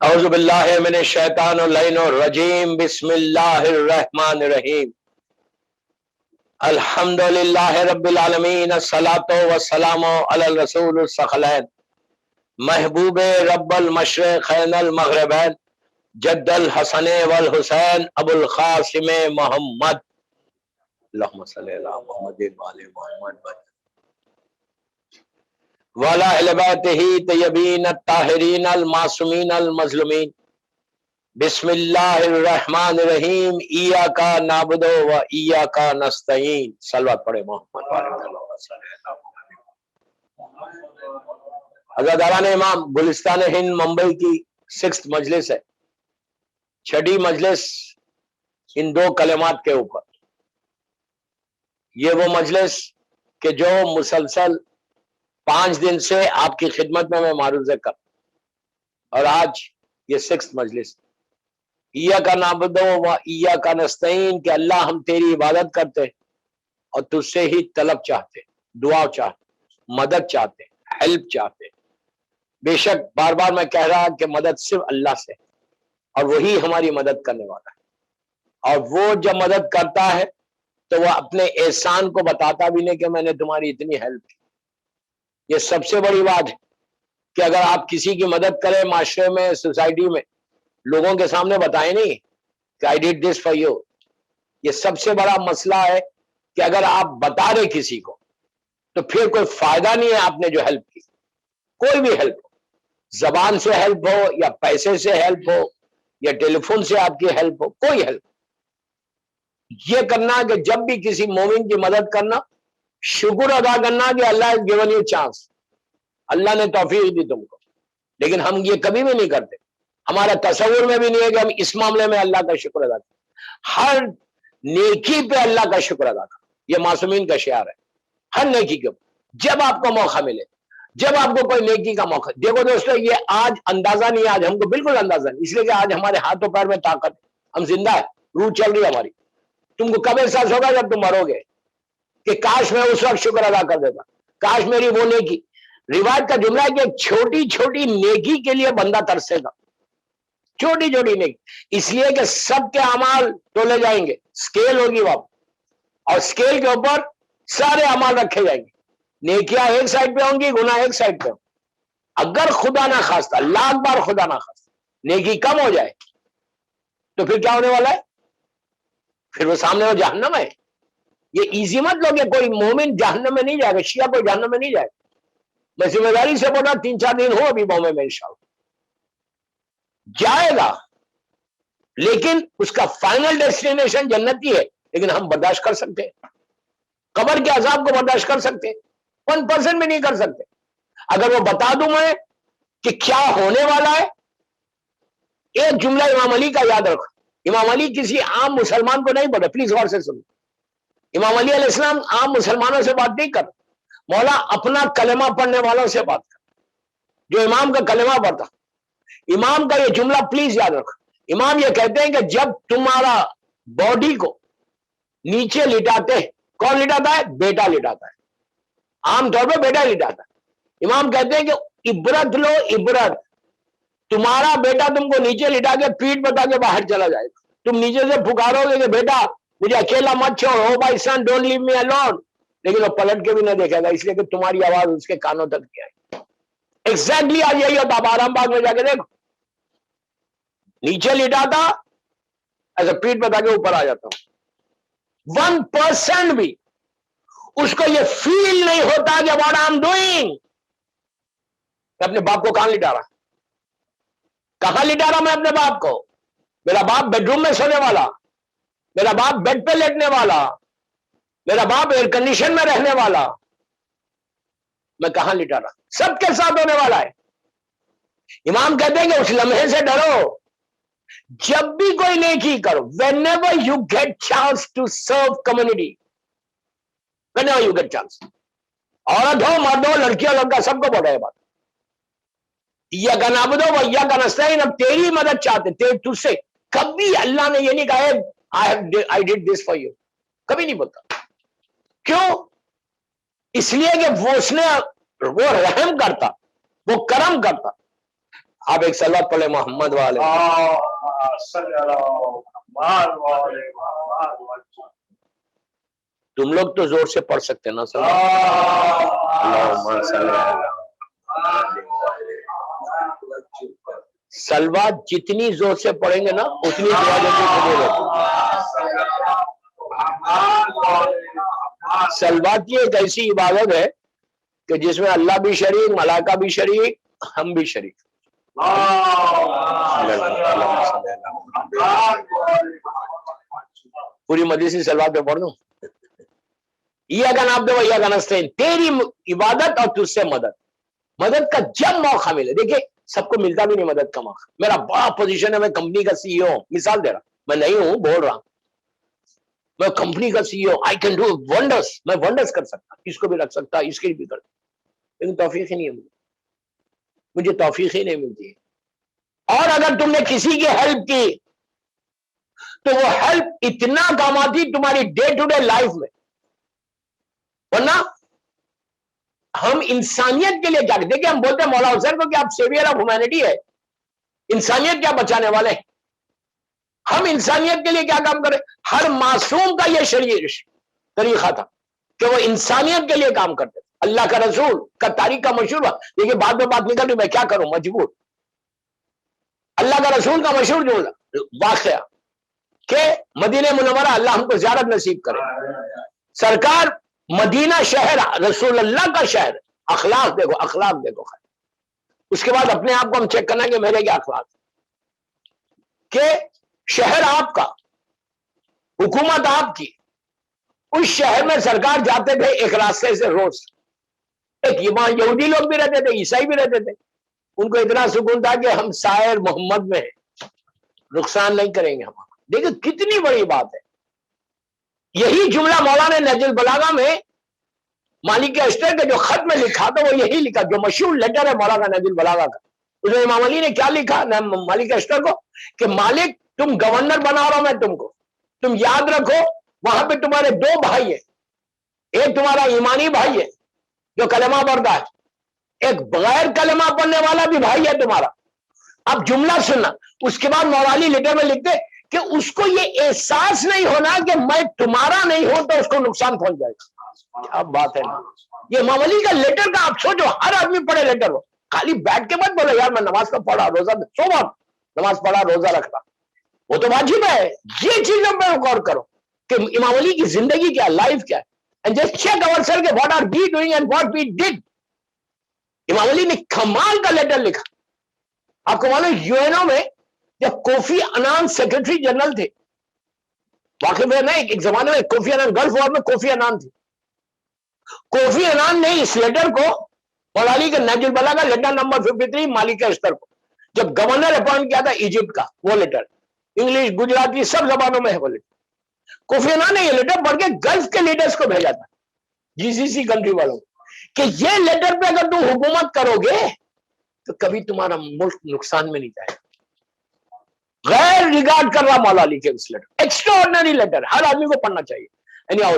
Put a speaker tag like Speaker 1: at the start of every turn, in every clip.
Speaker 1: اعوذ باللہ من الشیطان اللعین الرجیم بسم اللہ الرحمن الرحیم الحمدللہ رب العالمین الصلاۃ والسلام علی الرسول الثقلین محبوب رب المشرقین المغربین جد الحسن والحسین ابو القاسم محمد اللہم صلی علی محمد وعلی محمد وعلی اہل بیتہ طیبین الطاہرین المعصومین المظلومین بسم اللہ الرحمن الرحیم ایاک نعبد و ایاک نستعین صلوات پڑھے محمد عزاداران امام گلستان ہند ممبئی کی 6th مجلس ہے، 6ٹھی مجلس ان دو کلمات کے اوپر۔ یہ وہ مجلس کہ جو مسلسل 5 دن سے آپ کی خدمت میں معروض کر، اور آج یہ 6th مجلس ایاک نعبد و ایاک نستعین کہ اللہ ہم تیری عبادت کرتے اور تجھ سے ہی طلب چاہتے، دعا چاہتے، مدد چاہتے، ہیلپ چاہتے۔ بے شک بار بار میں کہہ رہا کہ مدد صرف اللہ سے، اور وہی ہماری مدد کرنے والا ہے، اور وہ جب مدد کرتا ہے تو وہ اپنے احسان کو بتاتا بھی نہیں کہ میں نے تمہاری اتنی ہیلپ کی۔ یہ سب سے بڑی بات ہے کہ اگر آپ کسی کی مدد کریں معاشرے میں، سوسائٹی میں، لوگوں کے سامنے بتائیں نہیں کہ I did this for you۔ یہ سب سے بڑا مسئلہ ہے کہ اگر آپ بتا رہے کسی کو تو پھر کوئی فائدہ نہیں ہے آپ نے جو ہیلپ کی، کوئی بھی ہیلپ ہو، زبان سے ہیلپ ہو یا پیسے سے ہیلپ ہو یا ٹیلی فون سے آپ کی ہیلپ ہو، کوئی ہیلپ۔ یہ کرنا کہ جب بھی کسی مومن کی مدد کرنا، شکر ادا کرنا کہ اللہ has given you chance، اللہ نے توفیق دی تم کو۔ لیکن ہم یہ کبھی بھی نہیں کرتے، ہمارا تصور میں بھی نہیں ہے کہ ہم اس معاملے میں اللہ کا شکر ادا کریں۔ ہر نیکی پہ اللہ کا شکر ادا کریں، یہ معصومین کا شعار ہے۔ ہر نیکی کے جب آپ کو موقع ملے، جب آپ کو کوئی نیکی کا موقع، دیکھو دوستو یہ آج اندازہ نہیں ہے، آج ہم کو بالکل اندازہ نہیں، اس لیے کہ آج ہمارے ہاتھوں پیر میں طاقت ہے، ہم زندہ ہے، روح چل رہی ہے ہماری۔ تم کو کب احساس ہوگا جب تم مرو گے کہ کاش میں اس وقت شکر ادا کر دیتا، کاش میری وہ نیکی۔ روایت کا جملہ ہے کہ ایک چھوٹی چھوٹی نیکی کے لیے بندہ ترسے گا، چھوٹی چھوٹی نیکی، اس لیے کہ سب کے اعمال تولے جائیں گے، سکیل ہوگی وہاں، اور سکیل کے اوپر سارے اعمال رکھے جائیں گے، نیکیاں ایک سائڈ پہ ہوں گی، گناہ ایک سائڈ پہ ہوں۔ اگر خدا نہ خواستہ، لاکھ بار خدا نہ خواستہ، نیکی کم ہو جائے تو پھر کیا ہونے والا ہے؟ پھر وہ سامنے وہ جہنم ہے۔ یہ ایزی مت لو کہ کوئی مومن جہنم میں نہیں جائے گا، شیعہ کوئی جہنم میں نہیں جائے گا۔ میں ذمہ داری سے بول رہا، 3-4 دن ہو ابھی بومبے میں، انشاءاللہ جائے گا، لیکن اس کا فائنل ڈیسٹینیشن جنتی ہے۔ لیکن ہم برداشت کر سکتے ہیں، قبر کے عذاب کو برداشت کر سکتے ہیں، 1% بھی نہیں کر سکتے۔ اگر وہ بتا دوں میں کہ کیا ہونے والا ہے، ایک جملہ امام علی کا یاد رکھو۔ امام علی کسی عام مسلمان کو نہیں بولے، پلیز غور سے سنو۔ امام علی علیہ السلام عام مسلمانوں سے بات نہیں کر، مولا اپنا کلمہ پڑھنے والوں سے بات کر، جو امام کا کلمہ پڑھتا۔ امام کا یہ جملہ پلیز یاد رکھو۔ امام یہ کہتے ہیں کہ جب تمہارا باڈی کو نیچے لٹاتے ہیں، کون لٹاتا ہے؟ بیٹا لٹاتا ہے، عام طور پہ بیٹا لٹاتا ہے۔ امام کہتے ہیں کہ عبرت لو، عبرت، تمہارا بیٹا تم کو نیچے لٹا کے پیٹ بتا کے باہر چلا جائے گا، تم نیچے سے پکارو گے کہ بیٹا مجھے اکیلا مت چھوڑ، او بھائی سن ڈونٹ لیو می الون، لیکن وہ پلٹ کے بھی نہ دیکھے گا، اس لیے کہ تمہاری آواز اس کے کانوں تک نہیں آئی۔ ایگزیکٹلی آج یہی ہوتا، آپ آرام باغ میں جا کے دیکھو، نیچے لٹاتا ایسا پیٹ بتا کے اوپر آ جاتا ہوں۔ 1% بھی اس کو یہ فیل نہیں ہوتا کہ واٹ آئی ایم ڈوئنگ، میں اپنے باپ کو کہاں لٹا رہا، کہاں لٹا رہا میں اپنے باپ کو؟ میرا باپ بیڈ روم میں سونے والا، میرا باپ بیڈ پہ لیٹنے والا، میرا باپ ایئر کنڈیشن میں رہنے والا، میں کہاں لٹا رہا؟ سب کے ساتھ ہونے والا ہے۔ امام کہتے ہیں کہ اس لمحے سے ڈرو، جب بھی کوئی نیکی کرو، whenever you get chance to serve community، whenever you get chance، عورت ہو مرد ہو لڑکی ہو لڑکا، سب کو بول رہے بات، ایاک نعبد و ایاک نستعین، اب تیری مدد چاہتے، تجھ سے کبھی اللہ نے یہ نہیں کہا I did this for you، کبھی نہیں بولتا۔ کیوں؟ اس لیے کہ وہ اس نے وہ رحم کرتا، وہ کرم کرتا۔ آپ ایک سلوات پڑھے محمد والے. تم لوگ تو زور سے پڑھ سکتے ہیں نا سلوات جتنی زور سے پڑھیں گے نا اتنی دعا جلدی قبول ہوتی. سلوات کی ایک ایسی عبادت ہے کہ جس میں اللہ بھی شریک، ملائکہ بھی شریک، ہم بھی شریک. پوری مجلسی سلوات پہ پڑھ دوں. ایاک نعبد و ایاک نستعین، تیری عبادت اور تجھ سے مدد کا جب موقع ملے. دیکھیں سب کو ملتا بھی نہیں مدد کا موقع. میرا بڑا پوزیشن ہے، میں کمپنی کا سی ای او، مثال دے رہا، میں نہیں ہوں، بول رہا ہوں میں کمپنی کا سی ای او، آئی کین ڈو ونڈرز، میں ونڈرز کر سکتا، اس کو بھی رکھ سکتا، اس کے بھی کر سکتا، لیکن توفیق ہی نہیں ہے مجھے توفیق ہی نہیں ملتی ہے. اور اگر تم نے کسی کی ہیلپ کی تو وہ ہیلپ اتنا کام آتی تمہاری ڈے ٹو ڈے لائف میں. ورنہ ہم انسانیت کے لیے کیا، دیکھیں ہم بولتے ہیں مولا حسین کو کہ آپ سیویئر آف ہیومینٹی ہے، انسانیت کیا بچانے والے. ہم انسانیت کے لیے کیا کام کریں؟ ہر معصوم کا یہ شریعت طریقہ تھا کہ وہ انسانیت کے لیے کام کرتے. اللہ کا رسول کا تاریخ کا مشہور، دیکھیے بعد میں بات نکل رہی، میں کیا کروں مجبور. اللہ کا رسول کا مشہور جو واقعہ کہ مدینہ منورہ اللہ ہم کو زیارت نصیب کرے. سرکار مدینہ شہر رسول اللہ کا شہر، اخلاق دیکھو خیر. اس کے بعد اپنے آپ کو ہم چیک کرنا کہ میرے کیا اخلاق، کہ شہر آپ کا، حکومت آپ کی، اس شہر میں سرکار جاتے تھے ایک راستے سے روز. ایک یہودی لوگ بھی رہتے تھے، عیسائی بھی رہتے تھے، ان کو اتنا سکون تھا کہ ہم سائر محمد میں ہیں، نقصان نہیں کریں گے ہم. دیکھیں کتنی بڑی بات ہے. یہی جملہ مولانا نہج البلاغہ میں مالک اشتر کے جو خط میں لکھا تو وہ یہی لکھا، جو مشہور لیٹر ہے مولانا نہج البلاغہ کا. اس میں امام علی نے کیا لکھا مالک اشتر کو کہ مالک تم گورنر بنا رہا ہوں میں تم کو، تم یاد رکھو وہاں پہ تمہارے دو بھائی ہیں، ایک تمہارا ایمانی بھائی ہے جو کلمہ پڑھتا ہے، ایک بغیر کلمہ پڑھنے والا بھی بھائی ہے تمہارا. اب جملہ سننا، اس کے بعد مولانا لیٹر میں لکھتے کہ اس کو یہ احساس نہیں ہونا کہ میں تمہارا نہیں ہوں تو اس کو نقصان پہنچ جائے گا. کیا بات ہے نا، یہ امام علی کا لیٹر کا آپ سوچو، ہر آدمی پڑھے لیٹر ہو، خالی بیٹھ کے مت بولو یار میں نماز کا پڑھا روزہ سو بات نماز پڑھا روزہ رکھتا، وہ تو واجب ہے. یہ چیزوں پہ غور کرو کہ امام علی کی زندگی کیا، لائف کیا ہے. And just check ourselves کہ what are we doing and what we did. امام علی نے کمال کا لیٹر لکھا. آپ کو معلوم یو این او میں جب کوفی انان سیکرٹری جنرل تھے، واقف ہے نا، ایک زمانے میں کوفی انان، گلف وار میں کوفی انان تھی. کوفی انان نے اس لیٹر کو مولانا علی کے نہج البلاغہ لیٹر نمبر 53 مالک اشتر کو جب گورنر اپوائنٹ کیا تھا ایجپٹ کا، وہ لیٹر انگلش گجراتی سب زبانوں میں ہے وہ لیٹر. کوفی انان نے یہ لیٹر پڑھ کے گلف کے لیڈرز کو بھیجا تھا، جی سی سی کنٹری والوں کہ یہ لیٹر پہ اگر تم حکومت کرو گے تو کبھی تمہارا ملک نقصان میں نہیں جائے گا. غیر ریگارڈ کر رہا مولا علی کے اس لیٹر، ایکسٹرا آرڈنری لیٹر، ہر آدمی کو پڑھنا چاہیے.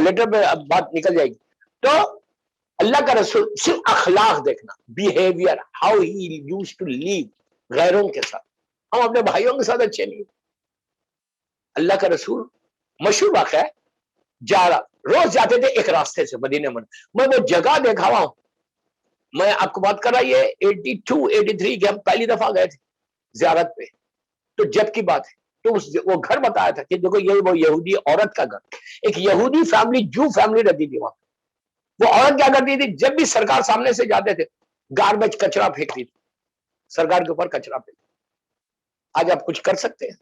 Speaker 1: لیٹر پہ اب بات نکل جائے گی. تو اللہ کا رسول صرف اخلاق دیکھنا، behaviour, how he use to live غیروں کے ساتھ. ہم اپنے بھائیوں کے ساتھ اچھے نہیں. اللہ کا رسول مشہور واقعہ ہے، جا رہا روز جاتے تھے ایک راستے سے مدینہ میں وہ جگہ دیکھا ہوا ہوں. میں آپ کو بات کر رہا یہ 82 83 کے ہم پہلی دفعہ گئے تھے زیارت پہ، تو جب کی بات ہے تو وہ گھر بتایا تھا کہ دیکھو یہ وہ یہودی عورت کا گھر، ایک یہودی فیملی جو فیملی رہتی تھی وہاں. وہ عورت کیا کرتی تھی، جب بھی سرکار سامنے سے جاتے تھے گاربیج کچرا پھینکتی تھی، سرکار کے اوپر کچرا پھینکتی. آج آپ کچھ کر سکتے ہیں؟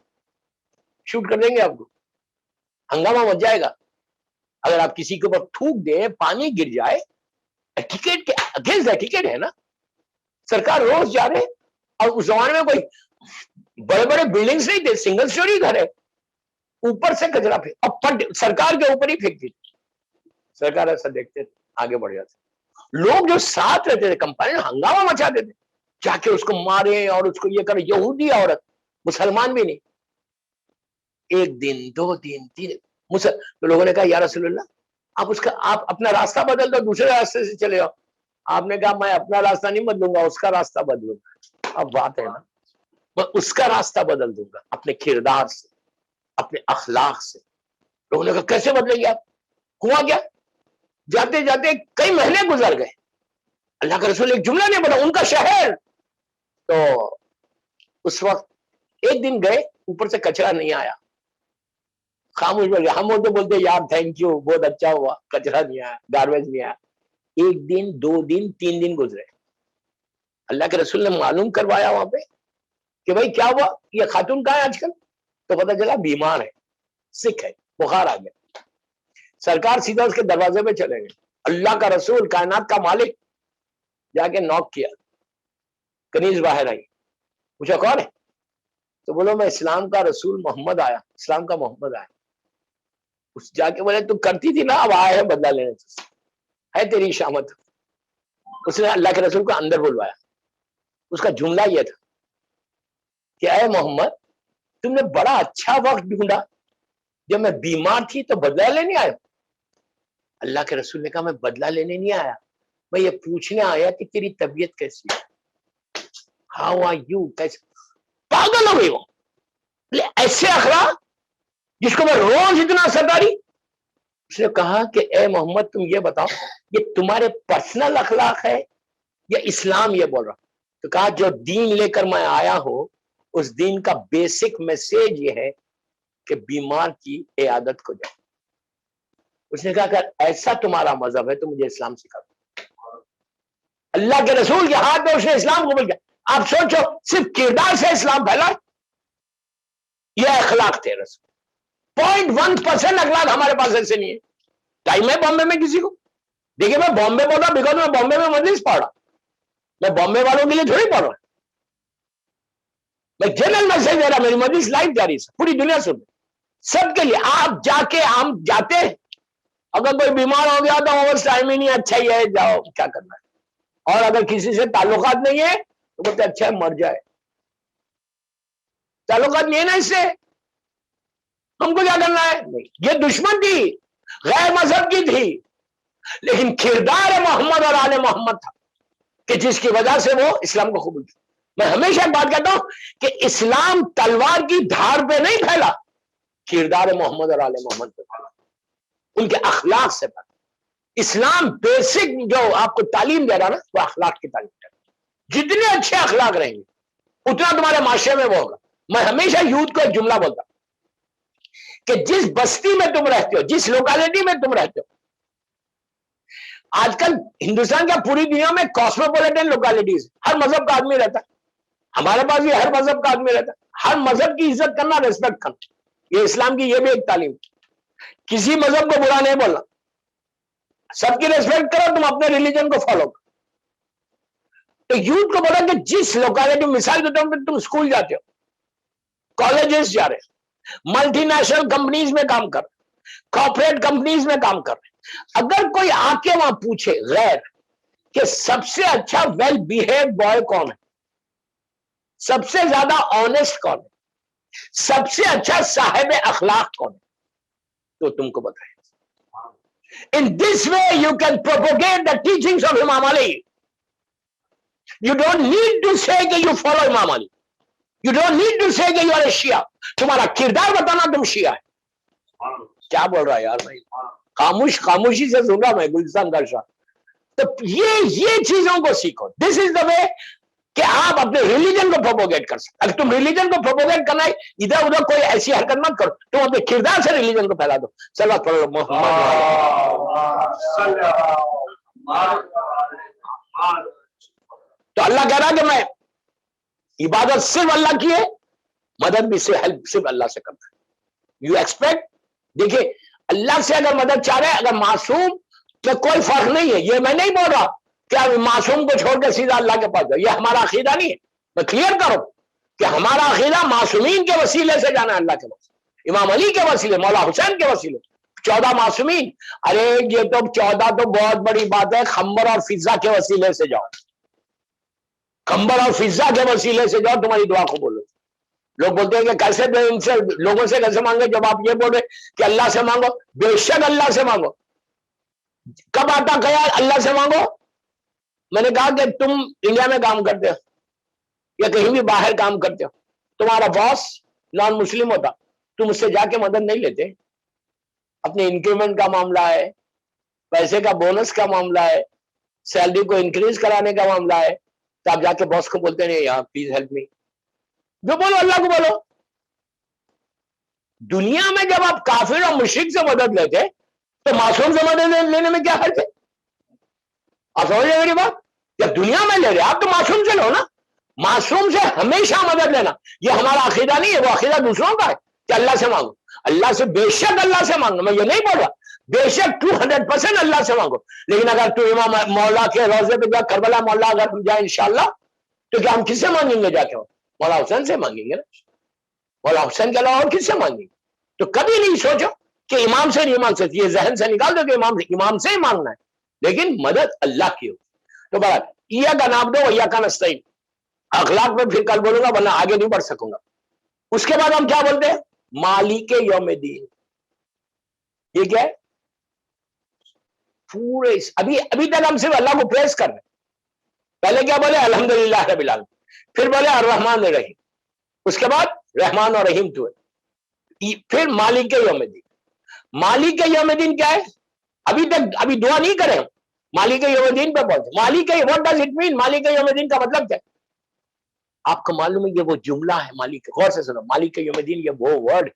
Speaker 1: شوٹ کر دیں گے آپ کو، ہنگامہ مچ جائے گا. اگر آپ کسی کے اوپر تھوک دیں، پانی گر جائے، ٹکٹ کے اگینسٹ ٹکٹ ہے نا. سرکار روز جا رہے، اور اس زمانے میں کوئی بڑے بڑے بلڈنگز نہیں تھے، سنگل سٹوری گھر ہے، اوپر سے کچرا پھینک اور سرکار کے اوپر ہی پھینکتی تھی. سرکار ایسا دیکھتے تھے، آگے بڑھ جاتے. لوگ جو ساتھ رہتے تھے کمپانی ہنگامہ مچاتے تھے، جا کے اس کو مارے اور اس کو یہ کرے. یہودی عورت، مسلمان بھی نہیں. ایک دن دو دن تین، تو لوگوں نے کہا یا رسول اللہ آپ اپنا راستہ بدل دو، دوسرے راستے سے چلے جاؤ. آپ نے کہا میں اپنا راستہ نہیں بدلوں گا، اس کا راستہ بدلوں گا. اب بات ہے نا، میں اس کا راستہ بدل دوں گا اپنے کردار سے، اپنے اخلاق سے۔ لوگوں نے کہا کیسے بدلیں گے آپ؟ ہوا کیا؟ جاتے جاتے کئی مہینے گزر گئے، اللہ کا رسول ایک جملہ نہیں بولا، ان کا شہر۔ تو اس وقت ایک دن گئے، اوپر سے کچرا نہیں آیا، خاموش ہو گیا۔ ہم وہ تو بولتے یار تھینک یو، بہت اچھا ہوا، کچرا نہیں آیا، گاربیج نہیں آیا۔ ایک دن، 2 دن، 3 دن گزرے، اللہ کے رسول نے معلوم کروایا وہاں پہ کہ بھائی کیا ہوا، یہ خاتون کہاں ہے آج کل؟ تو پتا چلا بیمار ہے، سکھ ہے، بخار آ گیا۔ سرکار سیدھا اس کے دروازے پہ چلے گئے، اللہ کا رسول کائنات کا مالک جا کے نوک کیا، کنیز باہر آئی، پوچھا کون ہے؟ تو بولو میں اسلام کا رسول محمد آیا، اسلام کا محمد آیا۔ اس جا کے بولے تو کرتی تھی نا، اب آئے ہیں بدلہ لینے سے، ہے تیری شامت۔ اس نے اللہ کے رسول کو اندر بلوایا، اس کا جملہ یہ تھا کہ اے محمد تم نے بڑا اچھا وقت ڈھونڈا، جب میں بیمار تھی تو بدلہ لینے آیا۔ اللہ کے رسول نے کہا میں بدلہ لینے نہیں آیا، میں یہ پوچھنے آیا کہ تیری طبیعت کیسی ہے، ہاؤ آر یو، کیسے؟ پاگل ہو گئی وہ، ایسے اخلاق جس کو میں روز اتنا ستاری۔ اس نے کہا کہ اے محمد تم یہ بتاؤ یہ تمہارے پرسنل اخلاق ہے یا اسلام یہ بول رہا؟ تو کہا جو دین لے کر میں آیا ہوں اس دین کا بیسک میسج یہ ہے کہ بیمار کی عیادت کو جاؤ۔ اس نے کہا کہ ایسا تمہارا مذہب ہے تو مجھے اسلام سکھا دو۔ اللہ کے رسول کے ہاتھ میں اس نے اسلام قبول کیا۔ آپ سوچو صرف کردار سے اسلام پھیلا، یہ اخلاق تھے رسول۔ 0.1% اخلاق ہمارے پاس ایسے نہیں ہے۔ ٹائم ہے بامبے میں کسی کو دیکھیے، میں بامبے بول رہا بیکاز میں بامبے میں مجلس پڑھ رہا، میں بامبے والوں کے لیے تھوڑی پڑھ رہا، میں جنرل میسج دے رہا، میری مجلس لائیو جاری ہے، پوری دنیا سن سب کے لیے۔ آپ جا کے ہم جاتے ہیں، اگر کوئی بیمار ہو گیا تو وہ ٹائم ہی نہیں، اچھا ہی ہے جاؤ کیا کرنا ہے، اور اگر کسی سے تعلقات نہیں ہے تو بولتے اچھا ہے مر جائے، تعلقات نہیں ہے نا اس سے، ہم کو کیا کرنا ہے؟ نہیں، یہ دشمن تھی، غیر مذہب کی تھی، لیکن کردار محمد اور آل محمد تھا کہ جس کی وجہ سے وہ اسلام کو قبول کیا۔ میں ہمیشہ ایک بات کہتا ہوں کہ اسلام تلوار کی دھار پہ نہیں پھیلا، کردار محمد اور آل محمد پہ پھیلا، ان کے اخلاق سے پھیلا۔ اسلام بیسک جو آپ کو تعلیم دے رہا نا، وہ اخلاق کی تعلیم دے رہا۔ جتنے اچھے اخلاق رہیں گے اتنا تمہارے معاشرے میں وہ ہوگا۔ میں ہمیشہ یوتھ کو ایک جملہ بولتا ہوں کہ جس بستی میں تم رہتے ہو، جس لوکیلٹی میں تم رہتے ہو، آج کل ہندوستان کا پوری دنیا میں کاسموپولیٹن لوکیلٹیز، ہر مذہب کا آدمی رہتا ہے، ہمارے پاس بھی ہر مذہب کا آدمی رہتا ہے۔ ہر مذہب کی عزت کرنا، ریسپیکٹ کرنا، یہ اسلام کی یہ بھی ایک تعلیم۔ کسی مذہب کو برا نہیں بولنا، سب کی ریسپیکٹ کرو، تم اپنے ریلیجن کو فالو کرو۔ تو یوتھ کو بولا کہ جس لوکیلٹی، مثال کے طور پر تم اسکول جاتے ہو، کالجز جا رہے ہو، ملٹی نیشنل کمپنیز میں کام کر رہے، کارپوریٹ کمپنیز میں کام کر رہے، اگر کوئی آ کے وہاں پوچھے غیر کہ سب سے اچھا ویل بیہیو بوائے کون ہے، سب سے زیادہ آنےسٹ کون ہے، سب سے اچھا صاحب اخلاق کون ہے، تو تم کو بتائیں۔ In this way you can propagate the teachings of Imam Ali. You don't need to say کہ you follow Imam Ali. You don't need to say کہ you are a Shia. تمہارا کردار بتانا تم شیعہ ہے۔ کیا بول رہا ہے یار بھائی، خاموشی سے سن رہا میں گلستان کا شاہ۔ تو یہ چیزوں کو سیکھو۔ دس از دا وے کہ آپ اپنے ریلیجن کو پروپوگیٹ کر سکتے۔ اگر تم ریلیجن کو پروپوگیٹ کرنا ہے، ادھر ادھر کوئی ایسی حرکت مت کرو، تم اپنے کردار سے ریلیجن کو پھیلا دو۔ صلوات پڑھو محمد۔ تو اللہ کہہ رہا کہ میں عبادت صرف اللہ کی ہے، مدد بھی ہیلپ صرف اللہ سے کرتا ہے۔ یو ایکسپیکٹ، دیکھیے اللہ سے اگر مدد چاہ رہے ہیں، اگر معصوم میں کوئی فرق نہیں ہے، یہ میں نہیں بول رہا کہ معصوم کو چھوڑ کے سیدھا اللہ کے پاس جاؤ، یہ ہمارا عقیدہ نہیں ہے۔ میں کلیئر کروں کہ ہمارا عقیدہ معصومین کے وسیلے سے جانا ہے اللہ کے پاس، امام علی کے وسیلے، مولا حسین کے وسیلے، 14 معصومین۔ ارے یہ تو 14 تو بہت بڑی بات ہے، خنبر اور فضہ کے وسیلے سے جاؤ، خنبر اور فضہ کے وسیلے سے جاؤ، تمہاری دعا کو بولو۔ لوگ بولتے ہیں کہ کیسے ان سے لوگوں سے کیسے مانگے، جب آپ یہ بولے کہ اللہ سے مانگو، بے شک اللہ سے مانگو۔ کب آتا خیال اللہ سے مانگو؟ میں نے کہا کہ تم انڈیا میں کام کرتے ہو یا کہیں بھی باہر کام کرتے ہو، تمہارا باس نان مسلم ہوتا تم اس سے جا کے مدد نہیں لیتے. اپنے انکریمنٹ کا معاملہ ہے, پیسے کا بونس کا معاملہ ہے, سیلری کو انکریز کرانے کا معاملہ ہے, تو آپ جا کے باس کو بولتے نہیں یار پلیز ہیلپ می. جو بولو اللہ کو بولو. دنیا میں جب آپ کافر اور مشرک سے مدد لیتے تو معصوم سے مدد لینے میں کیا حرج ہے؟ آپ سمجھ رہے میری بات؟ جب دنیا میں لے رہے آپ تو معصوم سے لو نا. معصوم سے ہمیشہ مدد لینا یہ ہمارا عقیدہ نہیں ہے, وہ عقیدہ دوسروں کا ہے کہ اللہ سے مانگو. اللہ سے بے شک اللہ سے مانگو, میں یہ نہیں بول رہا, بے شک 200% اللہ سے مانگو. لیکن اگر تو امام مولا کے روزے پہ جا کربلا مولا اگر ہم جائیں انشاءاللہ تو کیا ہم کس سے مانگیں گے؟ جا کے مولا حسین سے مانگیں گے نا. مولا حسین کے علاوہ اور کس سے مانگیں گے؟ تو کبھی نہیں سوچو کہ امام سے نہیں مانگ سکتی, یہ ذہن سے نکال دو کہ امام سے ہی مانگنا ہے, لیکن مدد اللہ کی ہوگی. تو بڑا یا کا نام دو یا کا نستعین. اخلاق میں پھر کل بولوں گا ورنہ آگے نہیں بڑھ سکوں گا. اس کے بعد ہم کیا بولتے ہیں؟ مالک یوم الدین. یہ کیا ہے؟ پورے ابھی تک ہم صرف اللہ کو پریز کر رہے ہیں. پہلے کیا بولے؟ الحمدللہ رب العالمین. پھر بولے الرحمن الرحیم. اس کے بعد رحمان اور رحیم تو ہے. پھر مالک یوم الدین. مالک یوم الدین کیا ہے؟ ابھی دعا نہیں کرے ہم, مالک یوم الدین پہ بولتے. مالک what does it mean؟ مالک یوم الدین کا مطلب کیا ہے؟ آپ کو معلوم ہے یہ وہ جملہ ہے مالک, غور سے سنو, مالک یوم الدین یہ وہ ورڈ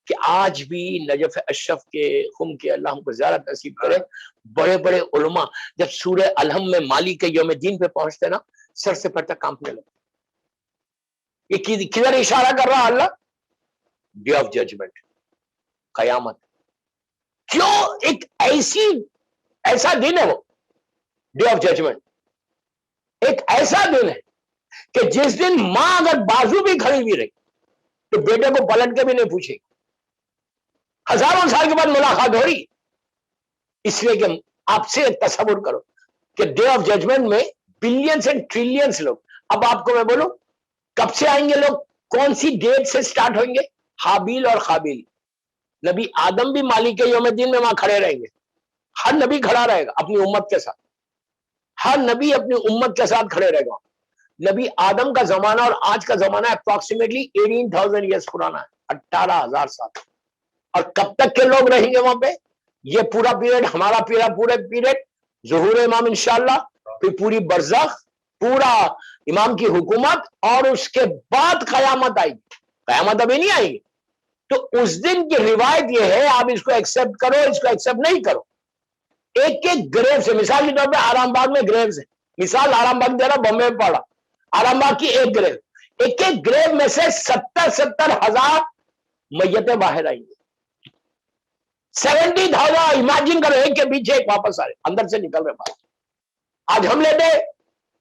Speaker 1: کہ آج بھی نجف اشرف کے خم کے اللہ ہم کو زیارت نصیب کرے, بڑے بڑے علماء جب سورہ الحم میں مالک یوم الدین پہ پہنچتے نا سر سے پیر تک کانپنے لگتے. یہ کدھر اشارہ کر رہا اللہ؟ ڈے آف ججمنٹ, قیامت. کیوں؟ ایک ایسا دن ہے وہ ڈے آف ججمنٹ. ایک ایسا دن ہے کہ جس دن ماں اگر بازو بھی کھڑی بھی رہی تو بیٹے کو پلٹ کے بھی نہیں پوچھے گی. ہزاروں سال کے بعد ملاقات ہو رہی. اس لیے کہ آپ سے تصور کرو کہ ڈے آف ججمنٹ میں بلینس اینڈ ٹریلینس لوگ. اب آپ کو میں بولوں کب سے آئیں گے لوگ, کون سی ڈیٹ سے سٹارٹ ہوئیں گے؟ حابیل اور قابیل. نبی آدم بھی مالک یوم الدین میں وہاں کھڑے رہیں گے. ہر نبی کھڑا رہے گا اپنی امت کے ساتھ, ہر نبی اپنی امت کے ساتھ کھڑے رہے گا. نبی آدم کا زمانہ اور آج کا زمانہ اپروکسیمیٹلی 18,000 ایئرس پرانا ہے, 18,000 سال. اور کب تک کے لوگ رہیں گے وہاں پہ؟ یہ پورا پیریڈ ہمارا پورا پیریڈ, ظہور امام انشاءاللہ, پھر پوری برزخ, پورا امام کی حکومت, اور اس کے بعد قیامت آئے گی. قیامت ابھی نہیں آئے گی. تو اس دن کی روایت یہ ہے, آپ اس کو ایکسپٹ کرو اس کو ایکسپٹ نہیں کرو. ایک ایک گریو سے, مثال کے طور پہ آرام باغ میں گریو سے, مثال آرام باغ دے رہا, بمبے میں پڑا, آرام باغ کی ایک گریو, ایک گریو میں سے 70,000 میتیں باہر آئیں گی. 70,000 امیجن کرو, ایک کے پیچھے ایک واپس آ رہے, اندر سے نکل رہے باہر. آج ہم لیٹے,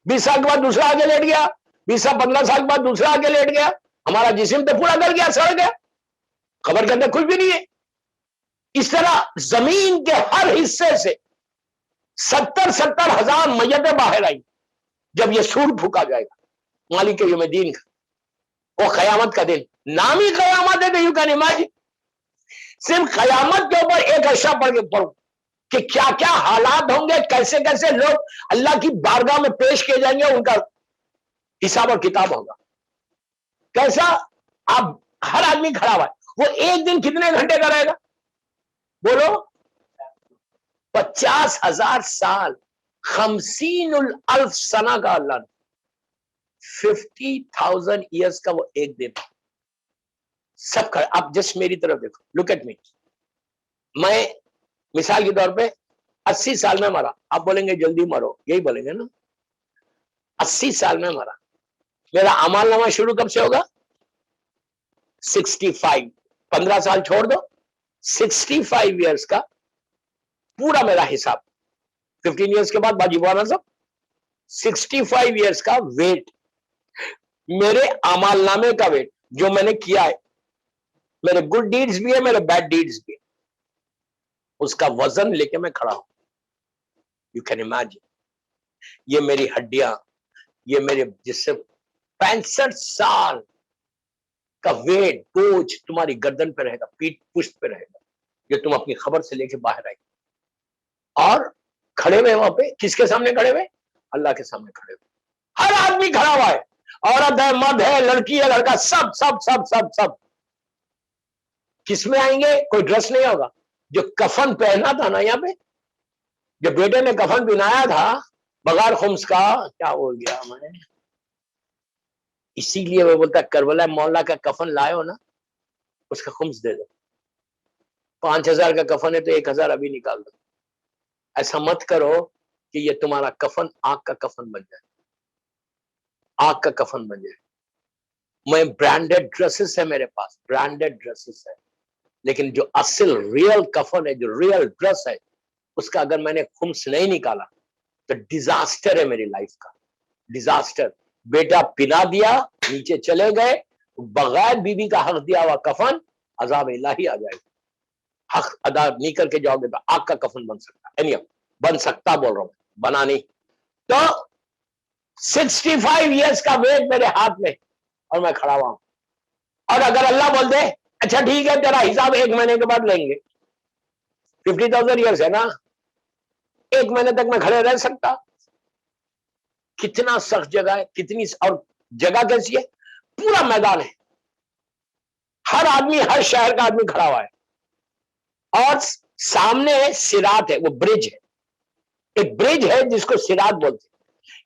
Speaker 1: 20 سال کے بعد دوسرا آگے لیٹ گیا, 15 سال کے بعد دوسرا آگے لیٹ گیا, ہمارا جسم تو پورا گل گیا, سڑ گیا, خبر کے اندر کچھ بھی نہیں ہے. اس طرح زمین کے ہر حصے سے 70,000 میتیں باہر آئی جب یہ سور پھونکا جائے گا مالک یوم الدین کا. وہ قیامت کا دن, نام ہی قیامت ہے کہ یو کین امیجن. صرف قیامت کے اوپر ایک اشارہ پڑھ کے پڑھو کہ کیا کیا حالات ہوں گے, کیسے کیسے لوگ اللہ کی بارگاہ میں پیش کیے جائیں گے, ان کا حساب اور کتاب ہوگا. کیسا؟ آپ ہر آدمی کھڑا ہوا ہے, وہ ایک دن کتنے گھنٹے کا رہے گا بولو؟ 50,000 سال, 50,000 سنہ کا اللہ نے, 50,000 ایئرس کا وہ ایک دن. سب کھڑے. آپ جسٹ میری طرف دیکھو, لک ایٹ می. میں مثال کے طور پہ 80 سال میں مرا, آپ بولیں گے جلدی مرو, یہی بولیں گے نا. 80 سال میں مرا, میرا اعمال نامہ شروع کب سے ہوگا؟ 65. 15 سال چھوڑ دو, 65 ایئرس کا پورا میرا حساب. 15 ایئرس کے بعد باجی بوانا صاحب 65 ایئرس کا ویٹ, میرے اعمال نامے کا ویٹ جو میں نے کیا ہے, میرے گڈ ڈیڈز بھی ہے, میرے بیڈ ڈیڈز بھی ہے, اس کا وزن لے کے میں کھڑا ہوں. You can imagine. یہ میری ہڈیاں, یہ میرے جسم, 65 سال کا ویٹ بوجھ تمہاری گردن پہ رہے گا, پیٹ پشت پہ رہے گا, جو تم اپنی خبر سے لے کے باہر آئے. اور کھڑے ہوئے وہاں پہ, کس کے سامنے کھڑے ہوئے؟ اللہ کے سامنے کھڑے ہوئے. ہر آدمی کھڑا ہوا ہے, عورت ہے مرد ہے لڑکی ہے لڑکا سب سب سب سب سب کس میں آئیں گے؟ کوئی ڈریس نہیں ہوگا. جو کفن پہنا تھا نا یہاں پہ، جو بیٹے نے کفن پہنایا تھا بغیر خمس کا، کیا ہو گیا میں، اسی لیے وہ بولتا کربلا مولا کا کفن لائے ہو نا، اس کا خمس دے دو. 5,000 کا کفن ہے تو 1,000 ابھی نکال دو. ایسا مت کرو کہ یہ تمہارا کفن آگ کا کفن بن جائے، آگ کا کفن بن جائے. میں برانڈیڈ ڈریسز ہے میرے پاس، برانڈیڈ ڈریسز ہے، لیکن جو اصل ریئل کفن ہے، جو ریئل ڈریس ہے، اس کا اگر میں نے خمس نہیں نکالا تو ڈیزاسٹر ہے میری لائف کا، ڈیزاسٹر. بیٹا پنا دیا، نیچے چلے گئے، بغیر بیوی کا حق دیا ہوا کفن، عذاب الہی آ جائے گا. حق ادا نہیں کر کے جاؤ گے تو آگ کا کفن بن سکتا ہے، بن سکتا بول رہا ہوں، بنا نہیں. تو 65 ایئرس کا ویٹ میرے ہاتھ میں اور میں کھڑا ہوا ہوں. اور اگر اللہ بول دے اچھا ٹھیک ہے تیرا حساب 1 مہینے کے بعد لیں گے، 50,000 ایئرس ہے نا، 1 مہینے تک میں کھڑے رہ سکتا. کتنا سخت جگہ ہے، کتنی، اور جگہ کیسی ہے؟ پورا میدان ہے، ہر آدمی، ہر شہر کا آدمی کھڑا ہوا ہے، اور سامنے صراط ہے، وہ برج ہے، ایک برج ہے جس کو صراط بولتے ہیں.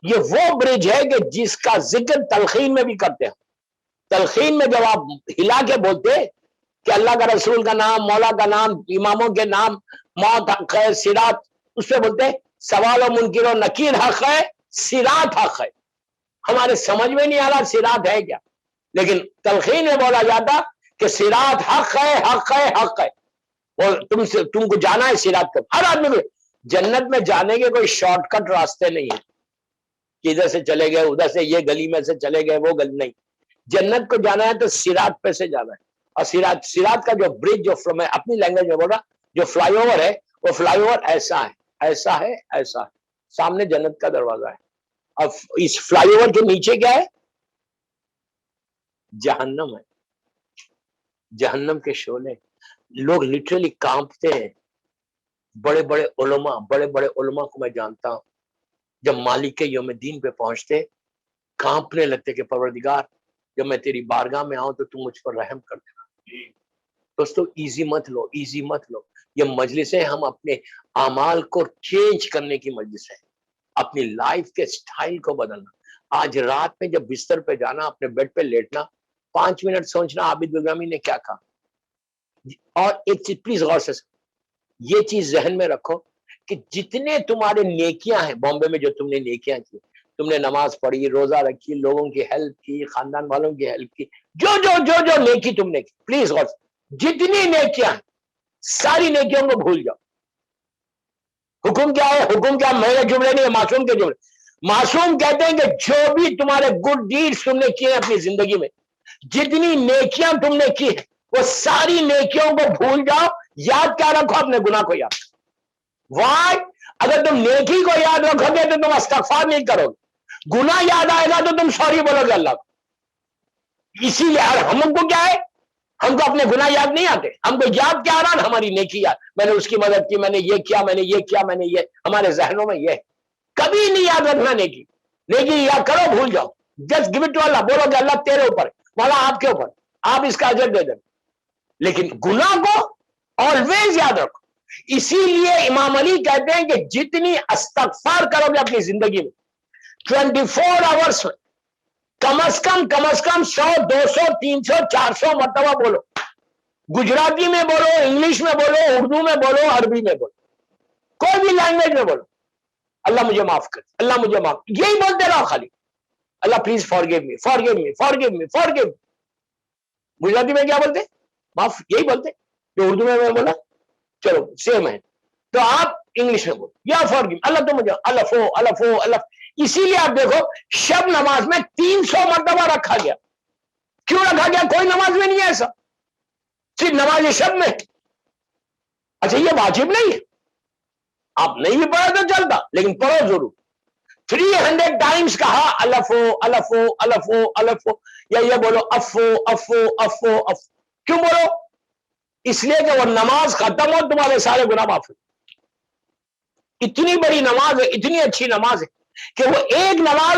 Speaker 1: یہ وہ برج ہے کہ جس کا ذکر تلقین میں بھی کرتے ہیں. تلقین میں جب آپ ہلا کے بولتے کہ اللہ کا رسول کا نام، مولا کا نام، اماموں کے نام، موت حق ہے، صراط، اس پہ بولتے سوال و منکر و نکیر حق ہے، صراط حق ہے. ہمارے سمجھ میں نہیں آ رہا صراط ہے کیا، لیکن تلقین میں بولا جاتا کہ صراط حق ہے، حق ہے، حق ہے. اور تم کو جانا ہے صراط کا. ہر آدمی کو جنت میں جانے کے کوئی شارٹ کٹ راستے نہیں ہیں کہ ادھر سے چلے گئے، ادھر سے یہ گلی میں سے چلے گئے، وہ گلی نہیں. جنت کو جانا ہے تو صراط پہ سے جانا ہے. اور صراط کا جو برج، جو میں اپنی لینگویج میں بول رہا، جو فلائی اوور ہے، وہ فلائی اوور ایسا ہے، ایسا ہے، ایسا ہے. سامنے جنت کا دروازہ ہے. اب اس فلائی اوور کے نیچے کیا ہے؟ جہنم ہے، جہنم کے شعلے. لوگ لٹرلی کانپتے ہیں. بڑے بڑے علماء کو میں جانتا ہوں، جب مالک یوم دین پہ پہنچتے کانپنے لگتے کہ پروردگار جب میں تیری بارگاہ میں آؤں تو تم مجھ پر رحم کر دینا. دوستو ایزی مت لو، ایزی مت لو. یہ مجلسیں ہم اپنے اعمال کو چینج کرنے کی مجلس ہے، اپنی لائف کے سٹائل کو بدلنا. آج رات میں جب بستر پہ جانا، اپنے بیڈ پہ لیٹنا، 5 منٹ سوچنا عابد بغرامی نے کیا کہا. اور ایک چیز پلیز غور سے یہ چیز ذہن میں رکھو کہ جتنے تمہارے نیکیاں ہیں بامبے میں، جو تم نے نیکیاں کی، تم نے نماز پڑھی، روزہ رکھی، لوگوں کی ہیلپ کی، خاندان والوں کی ہیلپ کی، جو جو جو جو نیکی تم نے کی، پلیز غور سے جتنی نیکیاں ہیں ساری نیکیوں کو بھول جاؤ. حکم کیا ہے؟ حکم کیا؟ میرے جملے نہیں، معصوم کے جملے. معصوم کہتے ہیں کہ جو بھی تمہارے گڈ ڈیڈز تم نے کیے اپنی زندگی میں، جتنی نیکیاں تم نے کی ہیں، وہ ساری نیکیوں کو بھول جاؤ. یاد کیا رکھو؟ اپنے گناہ کو یاد. وائی؟ اگر تم نیکی کو یاد رکھو گے تو تم استغفار نہیں کرو گے، گناہ یاد آئے گا تو تم سوری بولو گے اللہ کو. اسی لیے ہم کو کیا ہے، ہم کو اپنے گناہ یاد نہیں آتے، ہم کو یاد کیا آ رہا؟ ہماری نیکی یاد. میں نے اس کی مدد کی، میں نے یہ کیا، میں نے یہ کیا، میں نے یہ، ہمارے ذہنوں میں یہ. کبھی نہیں یاد رکھنا نیکی. نیکی یاد کرو، بھول جاؤ. جسٹ گیو اٹ ٹو اللہ. بولو کہ اللہ تیرے اوپر، مولا آپ کے اوپر، آپ اس کا اجر دے دیں. لیکن گناہ کو آلویز یاد رکھو. اسی لیے امام علی کہتے ہیں کہ جتنی استغفار کرو گے اپنی زندگی میں 24 آورس میں، کم از کم 100 200 300 400 مرتبہ بولو. گجراتی میں بولو، انگلش میں بولو، اردو میں بولو، عربی میں بولو، کوئی بھی لینگویج میں بولو. اللہ مجھے معاف کر، اللہ مجھے معاف، یہی بولتے رہو خالی. اللہ please forgive me, forgive me, forgive me, forgive me. Gujarati میں کیا بولتے؟ معاف، یہی بولتے. جو اردو میں بولا چلو سیم ہے، تو آپ انگلش میں بولو یا فارگیو، اللہ تو مجھے الفو الفو الف. اسی لیے آپ دیکھو شب نماز میں 300 مرتبہ رکھا گیا. کیوں رکھا گیا؟ کوئی نماز میں نہیں ہے ایسا، صرف نماز شب میں. اچھا یہ واجب نہیں ہے، آپ نہیں بھی پڑھا تو چلتا، لیکن پڑھو ضرور. 300 ٹائمز کہا الفو الفو الفو الفو، یا یہ بولو افو افو افو اف. کیوں بولو؟ اس لیے کہ وہ نماز ختم ہو تمہارے سارے گناہ معاف ہو. اتنی بڑی نماز ہے، اتنی اچھی نماز ہے کہ وہ ایک نماز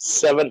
Speaker 1: 7,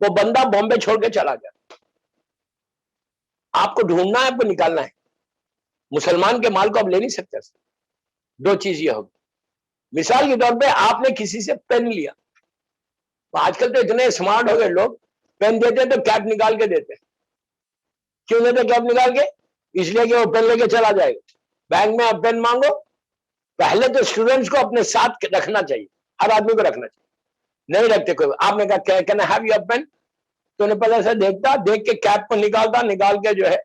Speaker 1: وہ بندہ بامبے چھوڑ کے چلا گیا. آپ کو ڈھونڈنا ہے, آپ کو نکالنا ہے. مسلمان کے مال کو آپ لے نہیں سکتے. دو چیز یہ ہوگی. مثال کے طور پہ آپ نے کسی سے پین لیا, آج کل تو اتنے اسمارٹ ہو گئے لوگ, پین دیتے ہیں تو کیپ نکال کے دیتے. کیوں دیتے کیپ نکال کے؟ اس لیے کہ وہ پین لے کے چلا جائے گا. بینک میں آپ پین مانگو, پہلے تو اسٹوڈنٹس کو اپنے ساتھ رکھنا چاہیے, ہر آدمی کو رکھنا چاہیے. نہیں رکھتے کوئی. آپ نے کہا can I have your pen, تو انہیں پہلے سے دیکھتا, دیکھ کے کیپ کو نکالتا, نکال کے جو ہے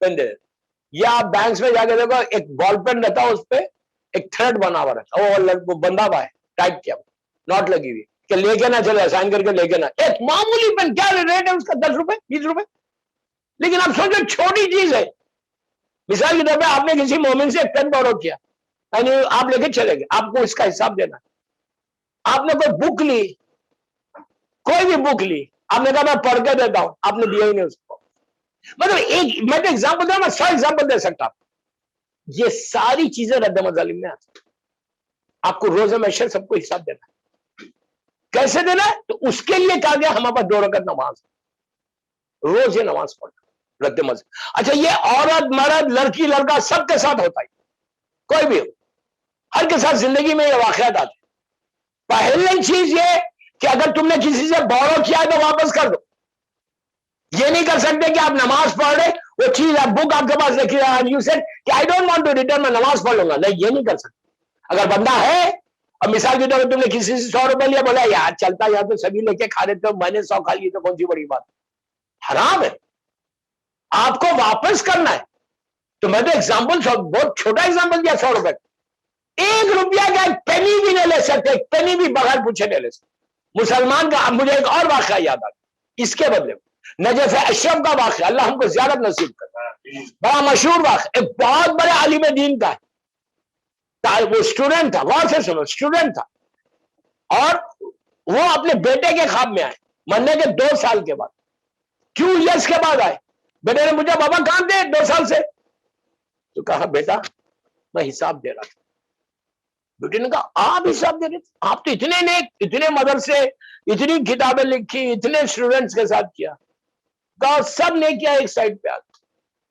Speaker 1: پین دے دیتا. یا آپ بینکس میں جا کے دیکھو, ایک بال پین رہتا, اس پہ ایک تھریڈ بنا ہوا رہتا, وہ بندہ ہوا ہے, ٹائپ کیا, نوٹ لگی ہوئی کہ لے کے نہ چلے, سائن کر کے لے کے نہ. ایک معمولی پین, کیا ریٹ ہے اس کا, 10 روپے 20 روپے. لیکن آپ سوچو چھوٹی چیز ہے. مثال کے طور پہ آپ نے کسی مومن سے ایک پین بورو کیا, یعنی آپ لے کے چلے گئے, آپ کو اس کا حساب دینا. آپ نے کوئی بک لی, کوئی بھی بک لی, آپ نے کہا میں پڑھ کے دیتا ہوں, آپ نے دیا ہی نہیں اس کو. مطلب ایک, میں تو ایگزامپل دوں, میں 100 ایگزامپل دے سکتا ہوں. یہ ساری چیزیں رد مظالم میں آتی. آپ کو روز محشر سب کو حساب دینا ہے. کیسے دینا ہے؟ تو اس کے لیے کہا گیا ہمارے پاس 2 رکعت نماز, روز یہ نماز پڑھنا. رد مظالم. اچھا, یہ عورت مرد لڑکی لڑکا سب کے ساتھ ہوتا ہے, کوئی بھی ہو, ہر کے ساتھ زندگی میں یہ واقعات آتے. پہلی چیز یہ کہ اگر تم نے کسی سے بورو کیا ہے تو واپس کر دو. یہ نہیں کر سکتے کہ آپ نماز پڑھ رہے, وہ چیز بک آپ کے پاس رکھی ہے, یو سیڈ کہ I don't want to return, میں نماز پڑھ لوں گا. نہیں, یہ نہیں کر سکتے. اگر بندہ ہے, اور مثال کے طور پر تم نے کسی سے 100 روپے لیا, بولا یار چلتا یار تو سبھی لے کے کھا رہے تھے, میں نے 100 کھا لیے تو کون سی بڑی بات. حرام ہے, آپ کو واپس کرنا ہے. تو میں تو ایگزامپل بہت چھوٹا ایگزامپل دیا, 100 روپے. 1 روپیہ کا ایک پینی بھی نہیں لے سکتے, ایک پینی بھی بغیر پوچھے نہیں لے سکتے. مسلمان کا. مجھے ایک اور واقعہ یاد آ گیا اس کے بدلے, نجف اشرف کا واقعہ, اللہ ہم کو زیارت نصیب کرتا ہے. بڑا مشہور واقعہ, ایک بہت بڑے عالم دین کا ہے. وہ اسٹوڈنٹ تھا, غور سے سنو, اسٹوڈنٹ تھا, اور وہ اپنے بیٹے کے خواب میں آئے, مرنے کے 2 سال کے بعد, 2 ایئرس کے بعد آئے. بیٹے نے پوچھا بابا کہاں تھے 2 سال سے؟ تو کہا بیٹا میں حساب دے رہا تھا. بیٹے نے کہا آپ حساب دے رہے تھے؟ آپ تو اتنے نیک, اتنے مدرسے, اتنی کتابیں لکھی, اتنے اسٹوڈنٹس کے ساتھ کیا. کہا سب نے کیا ایک سائڈ پہ آ.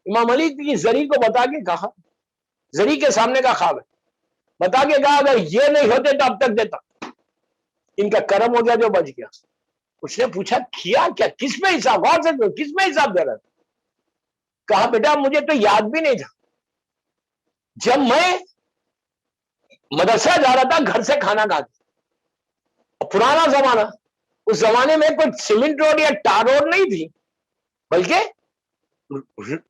Speaker 1: امام علی کی زری کو بتا کے کہا, زری کے سامنے کا خواب ہے, بتا کے کہا اگر یہ نہیں ہوتے تو اب تک دیتا. ان کا کرم ہو گیا جو بچ گیا. اس نے پوچھا کیا کیا, کس میں حساب, غور سے کس میں حساب دے رہا تھا؟ کہا بیٹا مجھے تو یاد بھی نہیں تھا, جب میں مدرسہ جا رہا تھا گھر سے کھانا کھا کے. پرانا زمانہ, اس زمانے میں کوئی سیمنٹ روڈ یا ٹار روڈ نہیں تھی, بلکہ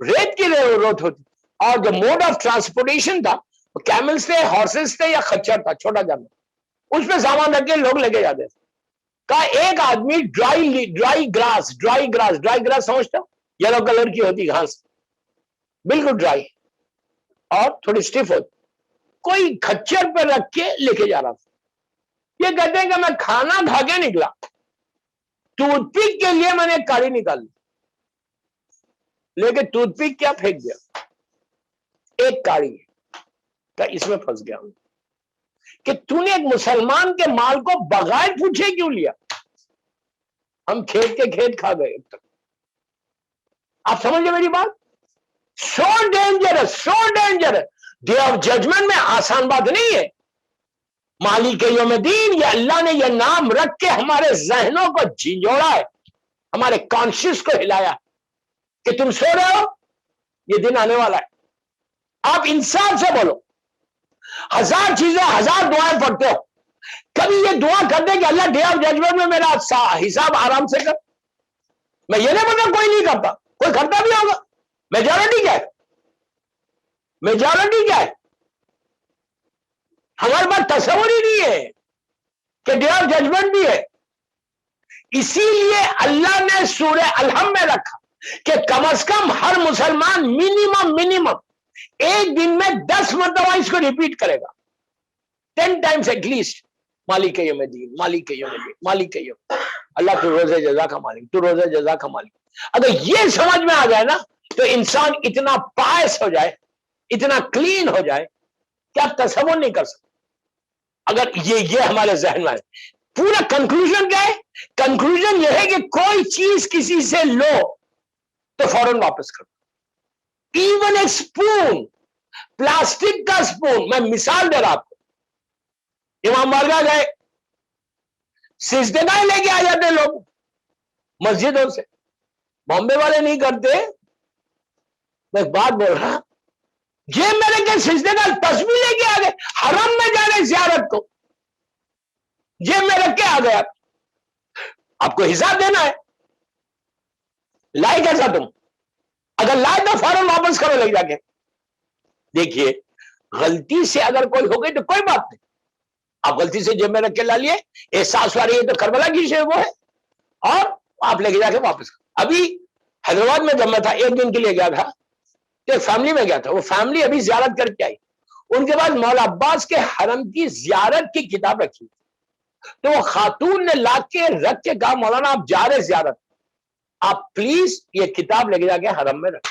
Speaker 1: ریت کی روڈ ہوتی, اور جو موڈ آف ٹرانسپورٹیشن تھا وہ کیملز تھے, ہارسز تھے, یا خچر تھا چھوٹا جانور, اس پہ سامان رکھ کے لوگ لے کے جاتے تھے. کہا ایک آدمی ڈرائی گراس سمجھتا, یلو کلر کی ہوتی گھاس, بالکل ڈرائی اور تھوڑی اسٹف ہوتی, کوئی کھچر پہ رکھ کے لے کے جا رہا تھا. یہ کہتے ہیں کہ میں کھانا کھا کے نکلا, ٹوتھ پک کے لیے میں نے ایک کاڑی نکال لی, لیکن ٹوتھ پک کیا پھینک دیا, ایک کاڑی. کہ اس میں پھنس گیا ہوں کہ تو نے ایک مسلمان کے مال کو بغیر پوچھے کیوں لیا. ہم کھیت کے کھیت کھا گئے. آپ سمجھے میری بات؟ سو ڈینجرس. ڈے آف ججمنٹ میں آسان بات نہیں ہے. مالک یوم دین, یہ اللہ نے یہ نام رکھ کے ہمارے ذہنوں کو جھنجھوڑا ہے, ہمارے کانشیس کو ہلایا کہ تم سو رہے ہو, یہ دن آنے والا ہے. آپ انصاف سے بولو, 1000 چیزیں 1000 دعائیں پڑھتے ہو, کبھی یہ دعا کر دے کہ اللہ ڈے آف ججمنٹ میں میرا حساب آرام سے کر. میں یہ نہیں بولتا کوئی نہیں کرتا, کوئی کرتا بھی ہوگا. میجورٹی کیا ہے, میجورٹی کیا ہے؟ ہمارے پاس تصور ہی نہیں ہے کہ ڈے آف ججمنٹ بھی ہے. اسی لیے اللہ نے سورہ الحم میں رکھا کہ کم از کم ہر مسلمان منیمم ایک دن میں 10 مرتبہ اس کو ریپیٹ کرے گا, 10 ٹائمز ایٹ لیسٹ. مالک یوم الدین, مالک یوم الدین, مالک یوم, اللہ تو روز جزا کا مالک, تو روز جزا کا مالک. اگر یہ سمجھ میں آ جائے نا تو انسان اتنا پائس ہو جائے, اتنا کلین ہو جائے کہ آپ تصور نہیں کر سکتے. اگر یہ ہمارے ذہن میں ہے, پورا کنکلوژن کیا ہے؟ کنکلوژن یہ ہے کہ کوئی چیز کسی سے لو تو فوراً واپس کرو. ایون ایک اسپون، پلاسٹک کا اسپون، میں مثال دے رہا آپ کو. امام بارگاہ گئے، سجدگاہ لے کے آ جاتے لوگ مسجدوں سے. بامبے والے نہیں کرتے. میں ایک بات بول رہا، یہ میرے کے سجدگاہ تسبیح لے کے آ گئے، حرم میں جا رہے زیارت کو، یہ میں رکھ کے آ گیا. آپ کو حساب دینا ہے. لائے کیسا تم؟ اگر لائے تو فوراً واپس کرو لے جا کے. دیکھیے غلطی سے اگر کوئی ہو گئی تو کوئی بات نہیں، آپ غلطی سے جیب میں رکھ کے لا لیے، احساس والی ہے تو کربلا کی شے وہ ہے، اور آپ لے کے جا کے واپس کرو. ابھی حیدرآباد میں جب میں تھا 1 دن کے لیے گیا تھا، ایک فیملی میں گیا تھا. وہ فیملی ابھی زیارت کر کے آئی. ان کے بعد مولا عباس کے حرم کی زیارت کی کتاب رکھی، تو وہ خاتون نے لا کے رکھ کے کہا مولانا آپ جا رہے زیارت، آپ پلیز یہ کتاب لے کے جا کے حرم میں رکھ.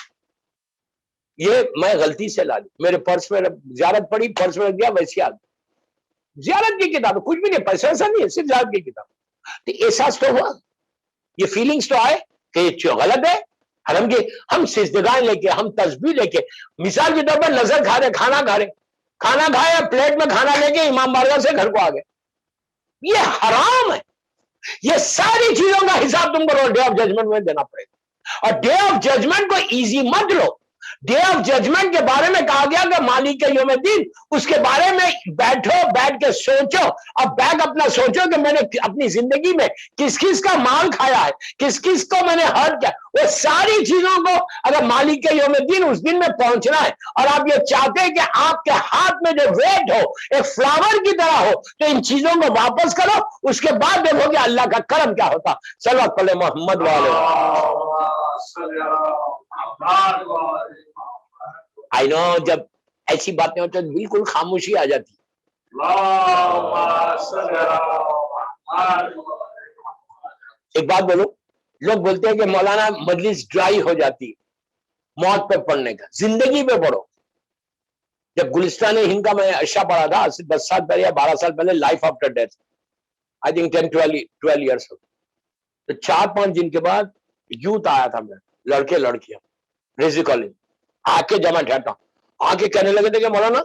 Speaker 1: یہ میں غلطی سے لا لی، میرے پرس میں زیارت پڑی، پرس میں رکھ دیا، ویسی آ گئی. زیارت کی کتاب کچھ بھی نہیں، پیسہ ایسا نہیں ہے، صرف زیارت کی کتاب. تو احساس تو ہوا، یہ فیلنگز تو آئے کہ یہ غلط ہے. حرم کے ہم سجدگاہیں لے کے، ہم تسبیح لے کے، مثال کے طور پر نظر کھا رہے، کھانا کھا رہے، کھانا کھایا پلیٹ میں کھانا لے کے امام بارگاہ سے گھر کو آ گئے، یہ حرام ہے. یہ ساری چیزوں کا حساب تم کو ڈے آف ججمنٹ میں دینا پڑے گا. اور ڈے آف ججمنٹ کو ایزی مت لو. ڈے آف ججمنٹ کے بارے میں کہا گیا کہ مالک کے یوم دین، اس کے بارے میں بیٹھو، بیٹھ کے سوچو، اب بیٹھ اپنا سوچو کہ میں نے اپنی زندگی میں کس کس کا مال کھایا ہے، کس کس کو میں نے ہرٹ کیا. وہ ساری چیزوں کو اگر مالک کے یوم دین اس دن میں پہنچنا ہے، اور آپ یہ چاہتے ہیں کہ آپ کے ہاتھ میں جو ویٹ ہو ایک فلاور کی طرح ہو، تو ان چیزوں کو واپس کرو. اس کے بعد دیکھو کہ اللہ کا کرم کیا ہوتا. صلوات پڑھے محمد والے. آئی نو جب ایسی باتیں ہوتی ہیں بالکل خاموشی آ جاتی. ایک بات بولو، لوگ بولتے ہیں کہ مولانا مجلس ڈرائی ہو جاتی موت پہ پڑھنے کا، زندگی پہ پڑھو. جب گلستان ہند کا میں اشعا پڑھا تھا 10 سال پہلے یا 12 سال پہلے، life after death, I think 10-12 years, تو 4-5 دن کے بعد یوتھ آیا تھا، میں لڑکے لڑکیاں ریزی کالج آ کے جمع ٹھہرتا، آ کے کہنے لگے تھے کہ مولانا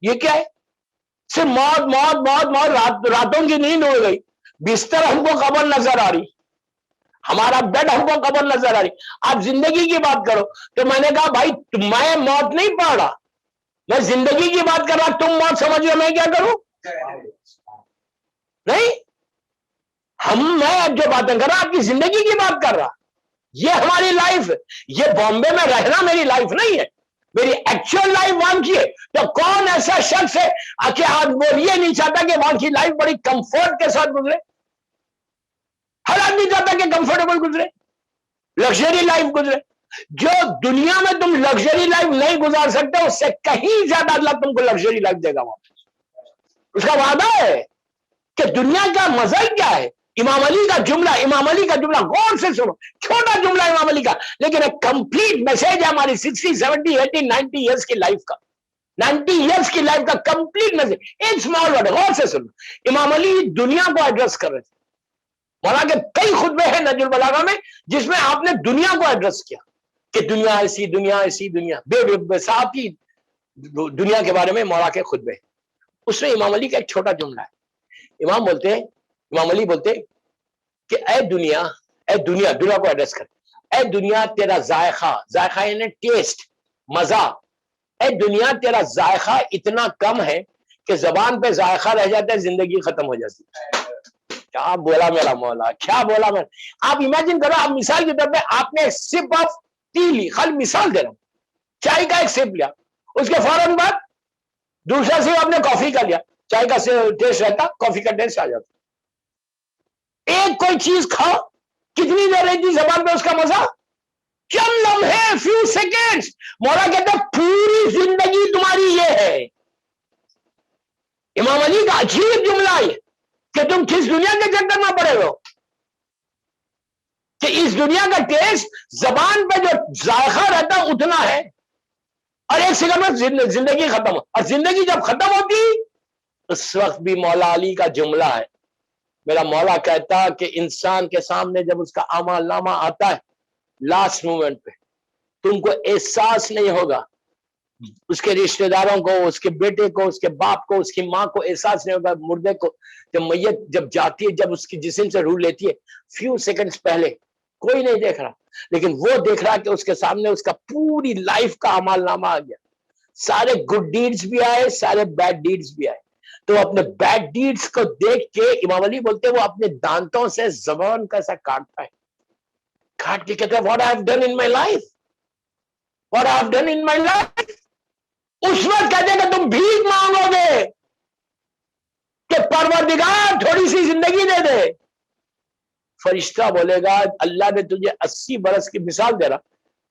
Speaker 1: یہ کیا ہے، صرف موت موت موت موت، راتوں کی نیند ہو گئی، بستر ہم کو قبر نظر آ رہی، ہمارا بیڈ ہم کو قبر نظر آ رہی، آپ زندگی کی بات کرو. تو میں نے کہا بھائی میں موت نہیں پڑھ رہا، میں زندگی کی بات کر رہا، تم موت سمجھ لو، میں کیا کروں؟ نہیں، میں اب جو باتیں کر رہا آپ کی زندگی کی بات کر رہا. یہ ہماری لائف ہے. یہ بامبے میں رہنا میری لائف نہیں ہے، میری ایکچوئل لائف وہاں کی ہے. تو کون ایسا شخص ہے کہ آج وہ یہ نہیں چاہتا کہ وہاں کی لائف بڑی کمفورٹ کے ساتھ گزرے؟ ہر آدمی چاہتا کہ کمفرٹیبل گزرے، لگژری لائف گزرے. جو دنیا میں تم لگژری لائف نہیں گزار سکتے، اس سے کہیں زیادہ اللہ تم کو لگژری لائف دے گا واپس. اس کا وعدہ ہے کہ دنیا کا مزہ ہی کیا ہے. امام علی کا جملہ غور سے سنو، چھوٹا جملہ امام علی کا، لیکن ایک کمپلیٹ میسج ہے ہماری 60 70 80 90 ایئرس کی لائف کا. 90 ایئرس کی لائف کا کمپلیٹ میسج، ایک اسمال ورڈ، غور سے سنو. امام علی دنیا کو ایڈریس کر رہے تھے. مولا کے کئی خطبے ہیں نہج البلاغہ میں جس میں آپ نے دنیا کو ایڈریس کیا کہ دنیا ایسی، دنیا ایسی، دنیا بے صاحب کی دنیا کے بارے میں مولا کے خطبے. اس میں امام علی کا ایک چھوٹا جملہ ہے. امام علی بولتے کہ اے دنیا دنیا کو ایڈریس کر، اے دنیا تیرا ذائقہ یعنی ٹیسٹ، مزہ، اے دنیا تیرا ذائقہ اتنا کم ہے کہ زبان پہ ذائقہ رہ جاتا ہے، زندگی ختم ہو جاتی ہے. کیا بولا میرا مولا، کیا بولا میں. آپ امیجن کرو، آپ مثال کے طور پہ آپ نے سپ آف ٹی لی، خالی مثال دے رہا ہوں، چائے کا ایک سپ لیا، اس کے فوراً بعد دوسرا سپ آپ نے کافی کا لیا، چائے کا ٹیسٹ رہتا، کافی کا ٹیسٹ آ جاتا. ایک کوئی چیز کھاؤ، کتنی دیر رہتی زبان پہ اس کا مزہ؟ چند لمحے، فیو سیکنڈز. مولا کہتا پوری زندگی تمہاری یہ ہے. امام علی کا عجیب جملہ ہے کہ تم کس دنیا کے چکر میں پڑے ہو کہ اس دنیا کا ٹیسٹ زبان پہ جو ذائقہ رہتا اتنا ہے، اور ایک سیکنڈ میں زندگی ختم ہو. اور زندگی جب ختم ہوتی اس وقت بھی مولا علی کا جملہ ہے میرا مولا کہتا کہ انسان کے سامنے جب اس کا اعمال نامہ آتا ہے لاسٹ مومنٹ پہ تم کو احساس نہیں ہوگا، اس کے رشتہ داروں کو، اس کے بیٹے کو، اس کے باپ کو، اس کی ماں کو احساس نہیں ہوگا، مردے کو جب میت جب جاتی ہے، جب اس کی جسم سے روح لیتی ہے، فیو سیکنڈز پہلے کوئی نہیں دیکھ رہا، لیکن وہ دیکھ رہا کہ اس کے سامنے اس کا پوری لائف کا اعمال نامہ آ گیا، سارے گڈ ڈیڈز بھی آئے، سارے بیڈ ڈیڈز بھی آئے۔ تو اپنے بیڈ ڈیڈز کو دیکھ کے امام علی بولتے ہیں وہ اپنے دانتوں سے زبان کیسا کاٹتا ہے، کاٹ کے کہتا ہے what I have done in my life, what I have done in my life۔ اس وقت کہتے ہیں کہ تم بھیک مانگو گے کہ پروردگار تھوڑی سی زندگی دے دے، فرشتہ بولے گا اللہ نے تجھے 80 برس کی مثال دے رہا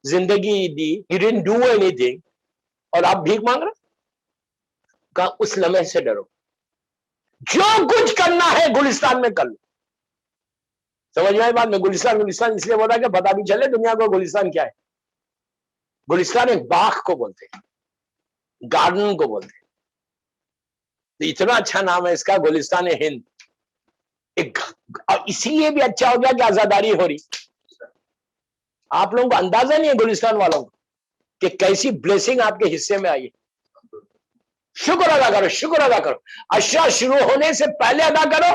Speaker 1: زندگی دی، he didn't do anything، اور آپ بھیک مانگ رہے۔ کہا اس لمحے سے ڈرو، جو کچھ کرنا ہے گلستان میں کر لو۔ سمجھ میں آئی بات؟ میں گلستان اس لیے بولا کہ پتا بھی چلے دنیا کو گلستان کیا ہے۔ گلستان ایک باغ کو بولتے ہیں، گارڈن کو بولتے ہیں، تو اتنا اچھا نام ہے اس کا، گلستان ہند۔ اور اسی لیے بھی اچھا ہو گیا کہ آزاداری ہو رہی۔ آپ لوگوں کو اندازہ نہیں ہے گلستان والوں کو کہ کیسی بلیسنگ آپ کے حصے میں آئی ہے۔ شکر ادا کرو، شکر ادا کرو، اشیاء شروع ہونے سے پہلے ادا کرو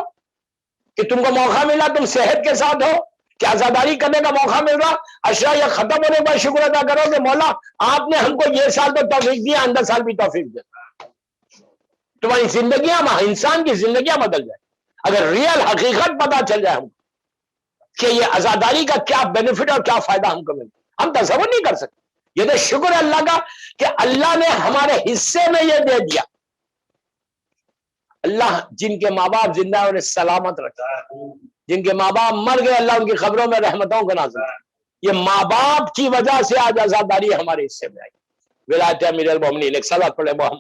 Speaker 1: کہ تم کو موقع ملا، تم صحت کے ساتھ ہو، کہ آزاداری کرنے کا موقع مل رہا، اشیاء یہ ختم ہونے کے بعد شکر ادا کرو کہ مولا آپ نے ہم کو یہ سال تو توفیق دیا، اندر سال بھی توفیق دے، تمہاری زندگیاں، انسان کی زندگیاں بدل جائے اگر ریئل حقیقت پتا چل جائے ہم کہ یہ آزاداری کا کیا بینیفٹ اور کیا فائدہ ہم کو ملتا، ہم تصور نہیں کر سکتے۔ یہ تو شکر ہے اللہ کا کہ اللہ نے ہمارے حصے میں یہ دے دیا۔ اللہ جن کے ماں باپ زندہ ہے انہیں سلامت رکھتا ہے، جن کے ماں باپ مر گئے اللہ ان کی خبروں میں رحمتوں کو نازل ہے۔ یہ ماں باپ کی وجہ سے آج آزاداری ہمارے حصے میں آئی۔ ولایت امیر المومنین، ایک صلوات پڑھے محمد۔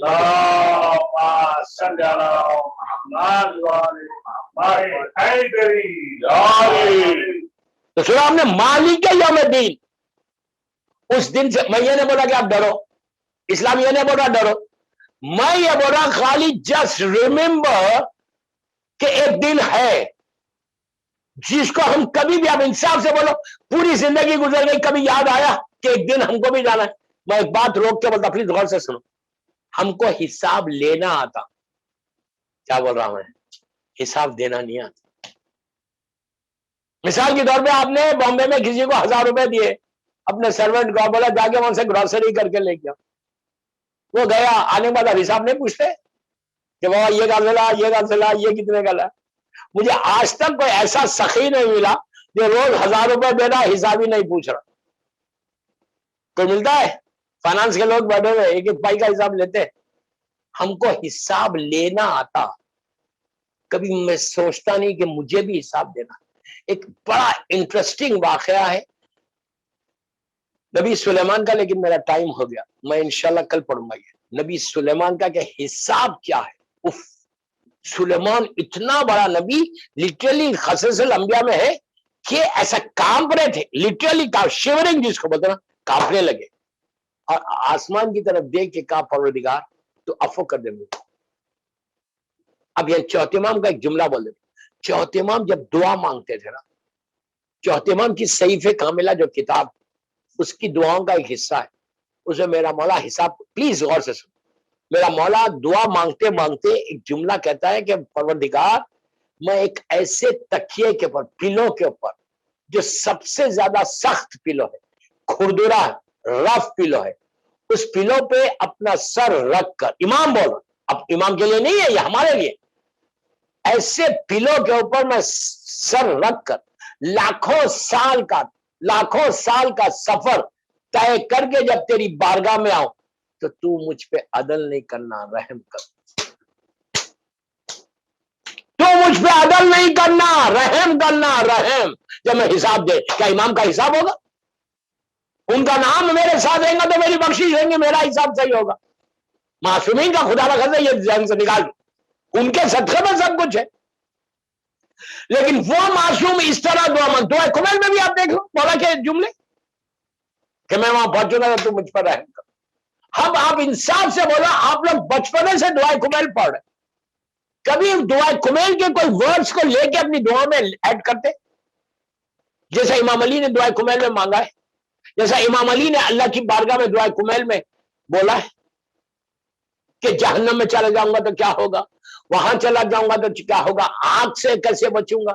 Speaker 1: تو سنا ہم نے مالک یوم الدین، اس دن سے میں یہ نہیں بولا کہ آپ ڈرو، اسلام یہ نہیں بولا ڈرو، میں یہ بول رہا خالی جسٹ ریممبر کہ ایک دن ہے جس کو ہم کبھی بھی، آپ انصاف سے بولو پوری زندگی گزر گئی، کبھی یاد آیا کہ ایک دن ہم کو بھی جانا ہے؟ میں ایک بات روک کے بولتا، پلیز غور سے سنو، ہم کو حساب لینا آتا، کیا بول رہا ہوں میں، حساب دینا نہیں آتا۔ مثال کے طور پہ آپ نے بامبے میں کسی کو 1000 روپے دیے، اپنے سرونٹ کو بولا جا کے وہاں سے گروسری کر کے لے کے آؤ، وہ گیا، آنے کے بعد اب حساب نہیں پوچھتے کہ بابا یہ کا ملا، یہ کا چلا، یہ کتنے کا لا۔ مجھے آج تک کوئی ایسا سخی نہیں ملا جو روز 1000 روپے دے رہا حساب ہی نہیں پوچھ رہا۔ کوئی ملتا ہے؟ فائنانس کے لوگ بیٹھے ہوئے ایک ایک پائی کا حساب لیتے ہیں۔ ہم کو حساب لینا آتا، کبھی میں سوچتا نہیں کہ مجھے بھی حساب دینا۔ ایک بڑا انٹرسٹنگ واقعہ ہے نبی سلیمان کا، لیکن میرا ٹائم ہو گیا، میں انشاءاللہ کل پڑھوں گا یہ نبی سلیمان کا کہ حساب کیا ہے۔ اف، سلیمان اتنا بڑا نبی، لٹرلی قصص الانبیاء میں ہے کہ ایسا کانپ رہے تھے، لٹرلی شیورنگ جس کو بولتے نا، کانپنے لگے اور آسمان کی طرف دیکھ کے کہا پروردگار تو عفو کر دے مجھے۔ اب یہ چوتھے امام کا ایک جملہ بول دیتے، چوتھے امام جب دعا مانگتے تھے نا، چوتھے امام کی صحیفہ کاملہ جو کتاب، اس کی دعاؤں کا ایک حصہ ہے، اسے میرا مولا حساب، پلیز غور سے سن، میرا مولا دعا مانگتے مانگتے ایک جملہ کہتا ہے کہ پروردگار میں ایک ایسے تکیے کے اوپر، پلو کے اوپر جو سب سے زیادہ سخت پلو ہے، کھردرا رف پلو ہے، اس پلو پہ اپنا سر رکھ کر، امام بول رہا، اب امام کے لیے نہیں ہے یہ ہمارے لیے، ایسے پلو کے اوپر میں سر رکھ کر لاکھوں سال کا سفر طے کر کے جب تیری بارگاہ میں آؤں تو مجھ پہ عدل نہیں کرنا، رحم کر، تو مجھ پہ عدل نہیں کرنا، رحم کرنا، رحم۔ جب میں حساب دے، کیا امام کا حساب ہوگا؟ ان کا نام میرے ساتھ رہیں گا تو میری بخشش رہیں گے، میرا حساب صحیح ہوگا۔ معصومین کا خدا رکھا یہ ذہن سے نکال، ان کے صدقے میں سب کچھ ہے، لیکن وہ معصوم اس طرح دعا مانگ، دعا قبیل میں بھی آپ دیکھ لو مولا کے جملے کہ میں وہاں پہنچوں گا تو مجھ پر رحم کر۔ اب آپ انصاف سے بولا، آپ لوگ بچپنے سے دعائیں قبیل پڑھ رہے، کبھی دعا کمیل کے کوئی ورڈز کو لے کے اپنی دعا میں ایڈ کرتے؟ جیسا امام علی نے دعا کمیل میں مانگا ہے، جیسا امام علی نے اللہ کی بارگاہ میں دعا کمیل میں بولا ہے کہ جہنم میں چلا جاؤں گا تو کیا ہوگا، وہاں چلا جاؤں گا تو کیا ہوگا، آگ سے کیسے بچوں گا؟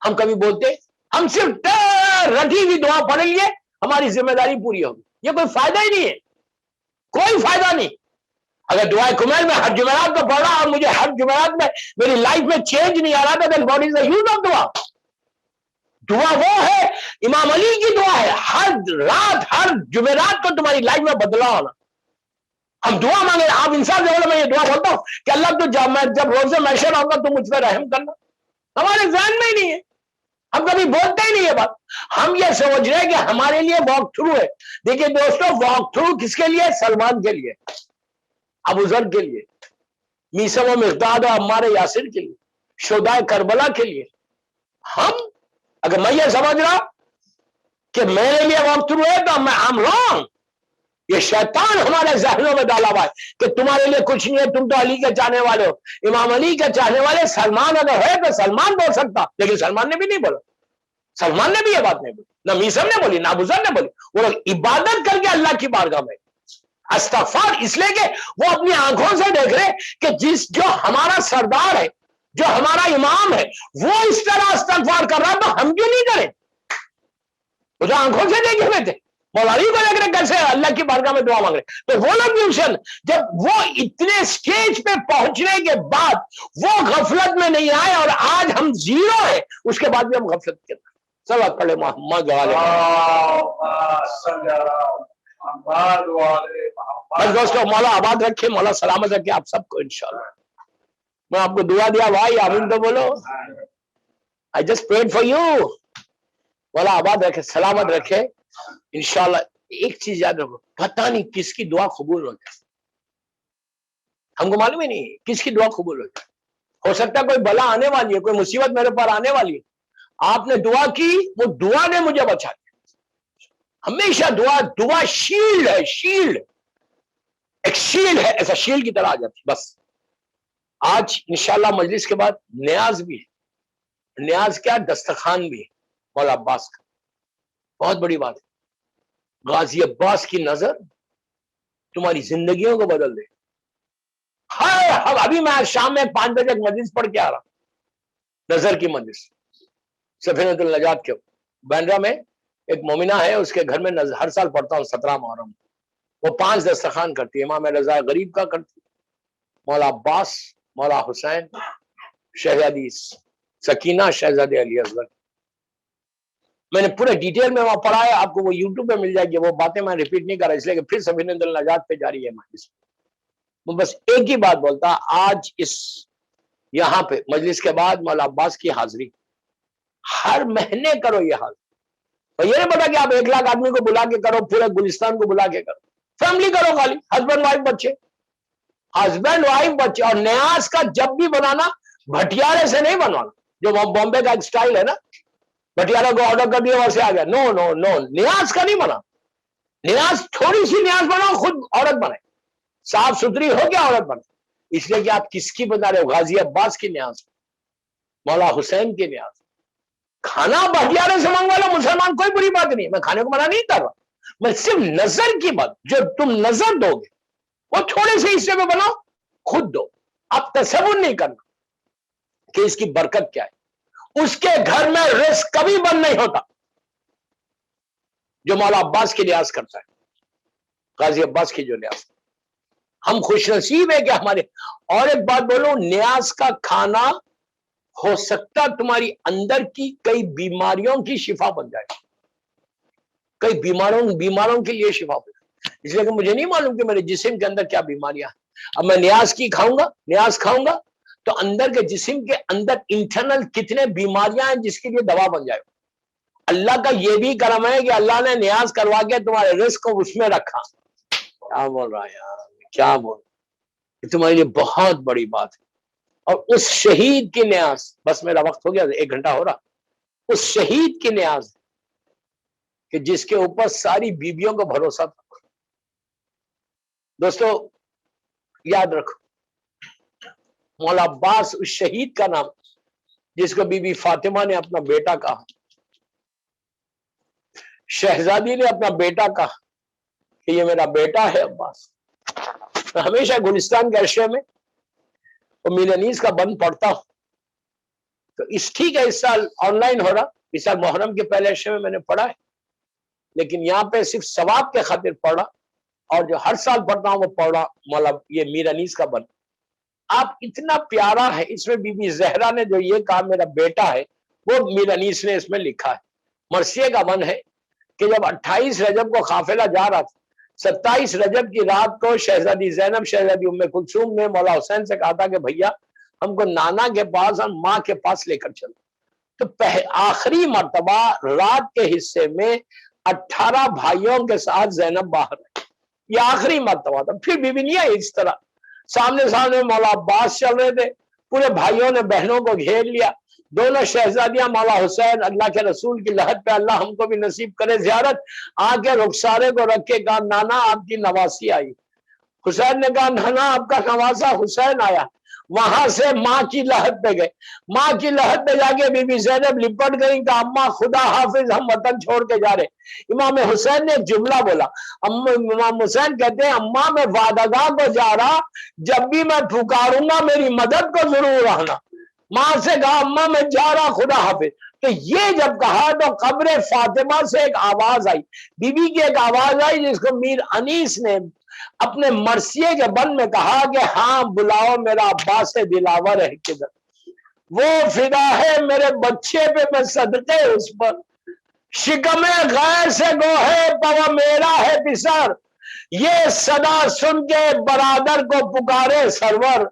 Speaker 1: ہم کبھی بولتے؟ ہم صرف رٹی ہوئی دعا پڑھ لیے ہماری ذمہ داری پوری ہوگی، یہ کوئی فائدہ ہی نہیں ہے، کوئی فائدہ نہیں۔ اگر دعا کمیل میں ہر جمعرات کو پڑھ رہا اور مجھے ہر جمعرات میں میری لائف میں چینج نہیں آ رہا تھا، then what is the use of دعا؟ دعا وہ ہے، امام علی کی دعا ہے، ہر رات ہر جمعرات کو تمہاری لائف میں بدلاؤ ہونا۔ ہم دعا مانگے، آپ انسان سے بولے میں یہ دعا بولتا ہوں کہ اللہ تو جب روز محشر آؤں گا تو مجھ پہ رحم کرنا، ہمارے ذہن میں ہی نہیں ہے، ہم کبھی بولتے ہی نہیں ہے بات۔ ہم یہ سمجھ رہے ہیں کہ ہمارے لیے واک تھرو ہے۔ دیکھیے دوستو، واک تھرو کس کے لیے؟ سلمان کے لیے، ابو ذر کے لیے، میثم و مقداد اور عمار یاسر کے لیے، شہدائے کربلا کے لیے۔ ہم اگر میں یہ سمجھ رہا کہ میرے لیے واک تھرو ہے تو میں I'm wrong۔ یہ شیطان ہمارے ذہنوں میں ڈالا ہوا ہے کہ تمہارے لیے کچھ نہیں ہے، تم تو علی کے چاہنے والے ہو، امام علی کے چاہنے والے۔ سلمان اگر ہے تو سلمان بول سکتا، لیکن سلمان نے بھی نہیں بولا، سلمان نے بھی یہ بات نہیں بولی، نہ میثم نے بولی، نہ ابو ذر نے بولی۔ وہ لوگ عبادت کر کے اللہ کی بارگاہ میں استغفار، اس لیے کہ وہ اپنی آنکھوں سے دیکھ رہے کہ جو ہمارا سردار ہے، جو ہمارا امام ہے، وہ اس طرح استغفار کر رہا تو ہم کیوں نہیں کریں؟ وہ جو آنکھوں سے دیکھے ہوئے تھے، مولانا کو دیکھ رہے کیسے اللہ کی بارگاہ میں دعا مانگ رہے، تو وہ لوگ ٹیوشن جب وہ اتنے سٹیج پہ پہنچنے کے بعد وہ غفلت میں نہیں آئے، اور آج ہم زیرو ہیں، اس کے بعد بھی ہم غفلت کے اندر۔ صلوات پڑھے محمد بس دوستو، مولا آباد رکھے، مولا سلامت رکھے آپ سب کو انشاءاللہ۔ میں آپ کو دعا دیا بھائی، آمین تو بولو۔ I just prayed for you۔ مولا آباد رکھے، سلامت رکھے انشاءاللہ۔ ایک چیز یاد رکھو، پتہ نہیں کس کی دعا قبول ہو جائے، ہم کو معلوم ہی نہیں کس کی دعا قبول ہو جائے۔ ہو سکتا ہے کوئی بلا آنے والی ہے، کوئی مصیبت میرے پر آنے والی ہے، آپ نے دعا کی، وہ دعا نے مجھے بچا دیا۔ ہمیشہ دعا شیلڈ ہے، شیلڈ ایک شیلڈ ہے، ایسا شیلڈ کی طرح آ جاتی۔ بس آج انشاءاللہ مجلس کے بعد نیاز بھی ہے، نیاز کیا؟ دسترخوان بھی ہے مولا عباس کا، بہت بڑی بات ہے۔ غازی عباس کی نظر تمہاری زندگیوں کو بدل دے۔ ابھی میں شام میں 5 بجے مجلس پڑھ کے آ رہا، نظر کی مجلس، سفینۃ النجات کے بینڈرا میں ایک مومنہ ہے، اس کے گھر میں ہر سال پڑھتا ہوں 17 محرم، وہ 5 دسترخوان کرتی ہے، امام رضا غریب کا کرتی، مولا عباس، مولا حسین، شہزادی سکینہ، شہزادے علی اصغر۔ میں نے پورے ڈیٹیل میں وہاں پڑھا ہے، آپ کو وہ یوٹیوب پہ مل جائے گی، وہ باتیں میں ریپیٹ نہیں کر رہا اس لیے کہ پھر سفینۃ النجات پہ جاری ہے مجلس۔ وہ بس ایک ہی بات بولتا، آج اس یہاں پہ مجلس کے بعد مولا عباس کی حاضری ہر مہینے کرو، یہ حاضری۔ اور یہ نہیں پتا کہ آپ 1 لاکھ آدمی کو بلا کے کرو، پورے گلستان کو بلا کے کرو، فیملی کرو، خالی ہسبینڈ وائف بچے، ہسبینڈ وائف بچے۔ اور نیاز کا جب بھی بنانا بھٹیارے سے نہیں بنوانا، جو بامبے کا ایک سٹائل ہے نا، بھٹیارہ کو آرڈر کر دیا وہاں سے آ گیا، نو نو نو، نیاز کا نہیں بنا۔ نیاز تھوڑی سی نیاز بناؤ، خود عورت بنے، صاف ستھری ہو کے عورت بنے، اس لیے کہ آپ کس کی بتا رہے ہو؟ غازی عباس کی نیاز، مولا حسین کی نیاز۔ کھانا بھٹیارے سے منگوا لو مسلمان، کوئی بری بات نہیں، میں کھانے کو منع نہیں کر رہا، میں صرف نظر کی بات، جو تم نظر دو گے وہ تھوڑے سے حصے میں بناؤ، خود دو، آپ تصور نہیں کرنا کہ اس کی برکت کیا ہے۔ اس کے گھر میں رزق کبھی بند نہیں ہوتا جو مولا عباس کی نیاز کرتا ہے، غازی عباس کی جو نیاز۔ ہم خوش نصیب ہے کہ ہمارے، اور ایک بات بولو، نیاز کا کھانا ہو سکتا تمہاری اندر کی کئی بیماریوں کی شفا بن جائے، کئی بیماروں کے لیے شفا بن جائے، اس لیے کہ مجھے نہیں معلوم کہ میرے جسم کے اندر کیا بیماریاں ہیں۔ اب میں نیاز کی نیاز کھاؤں گا تو اندر کے جسم کے اندر انٹرنل کتنے بیماریاں ہیں جس کے لیے دوا بن جائے۔ اللہ کا یہ بھی کرم ہے کہ اللہ نے نیاز کروا کے تمہارے رزق کو اس میں رکھا۔ کیا بول رہا ہے یار، کیا بول رہا ہے، تمہارے لیے بہت بڑی بات ہے۔ اور اس شہید کی نیاز، بس میرا وقت ہو گیا، 1 گھنٹہ ہو رہا، اس شہید کی نیاز کہ جس کے اوپر ساری بیویوں کو بھروسہ تھا۔ دوستو یاد رکھو، مولا عباس اس شہید کا نام جس کو بی بی فاطمہ نے اپنا بیٹا کہا، شہزادی نے اپنا بیٹا کہا کہ یہ میرا بیٹا ہے عباس۔ میں ہمیشہ گلستان کے عرصے میں میر انیس کا بند پڑھتا ہوں، تو ٹھیک ہے اس سال آن لائن ہو رہا، اس سال محرم کے پہلے عرصے میں نے پڑھا ہے، لیکن یہاں پہ صرف ثواب کے خاطر پڑھا، اور جو ہر سال پڑھتا ہوں وہ پڑھا مولا یہ میر انیس کا بند۔ آپ اتنا پیارا ہے، اس میں بی بی زہرا نے جو یہ کہا میرا بیٹا ہے، وہ میر انیس نے اس میں لکھا ہے۔ مرثیے کا بند ہے کہ جب 28 رجب کو قافلہ جا رہا تھا، 27 رجب کی رات کو شہزادی زینب شہزادی ام کلثوم نے مولا حسین سے کہا تھا کہ بھیا ہم کو نانا کے پاس اور ماں کے پاس لے کر چلو، تو آخری مرتبہ رات کے حصے میں 18 بھائیوں کے ساتھ زینب باہر ہے، یہ آخری مرتبہ تھا، پھر بی بی نہیں آئی۔ اس طرح سامنے مولا عباس چل رہے تھے، پورے بھائیوں نے بہنوں کو گھیر لیا، دونوں شہزادیاں مولا حسین اللہ کے رسول کی لحد پہ اللہ ہم کو بھی نصیب کرے زیارت، آ کے رخسارے کو رکھ کے کہا نانا آپ کی نواسی آئی۔ حسین نے کہا نانا آپ کا نواسا حسین آیا۔ وہاں سے ماں کی لحد پہ گئے، ماں کی لحد پہ جا کے بی بی زینب لپٹ گئی کہ اماں خدا حافظ ہم وطن چھوڑ کے جا رہے۔ امام حسین نے ایک جملہ بولا، امام حسین کہتے ہیں اماں میں وعدگاہ کو جا رہا، جب بھی میں پکاروں گا میری مدد کو ضرور رہنا۔ ماں سے کہا اماں میں جا رہا خدا حافظ۔ تو یہ جب کہا تو قبر فاطمہ سے ایک آواز آئی، بی بی کی ایک آواز آئی جس کو میر انیس نے اپنے مرثیے کے بند میں کہا کہ ہاں بلاؤ میرا عباس دلاور ہے کدھر، وہ فدا ہے میرے بچے پہ میں صدقے اس پر، شکم غیر سے گوہے پوا میرا ہے پسر، یہ صدا سن کے برادر کو پکارے سرور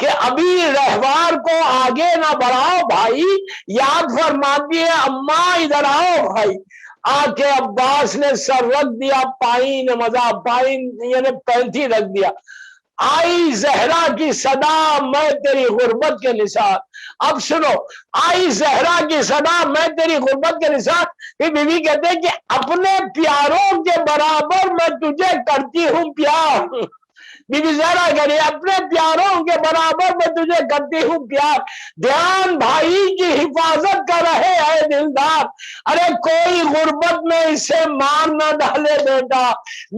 Speaker 1: کہ ابھی رہوار کو آگے نہ بڑھاؤ بھائی، یاد فرماتی ہے اماں ادھر آؤ بھائی۔ آ کے عباس نے سر رکھ دیا پائیں مزا پائیں یعنی پینتھی رکھ دیا، آئی زہرا کی صدا میں تیری غربت کے نثار۔ اب سنو، آئی زہرا کی صدا میں تیری غربت کے نثار، یہ بی بی کہتے ہیں کہ اپنے پیاروں کے برابر میں تجھے کرتی ہوں پیار، بی بی زہرا کہہ رہی ہے اپنے پیاروں کے برابر میں تجھے کرتی ہوں پیار، دھیان بھائی کی حفاظت کر رہے اے دلدار، ارے کوئی غربت میں اسے مار نہ ڈالے بیٹا،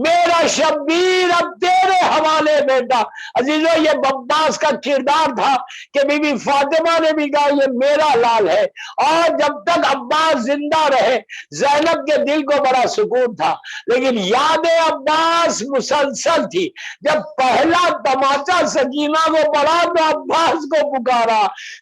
Speaker 1: میرا شبیر اب تیرے حوالے بیٹا۔ عزیزو یہ عباس کا کردار تھا کہ بی بی فاطمہ نے بھی کہا یہ میرا لال ہے، اور جب تک عباس زندہ رہے زینب کے دل کو بڑا سکون تھا، لیکن یاد عباس مسلسل تھی۔ جب پہلا تماچا سکینہ کو پڑا تو عباس کو پکارا،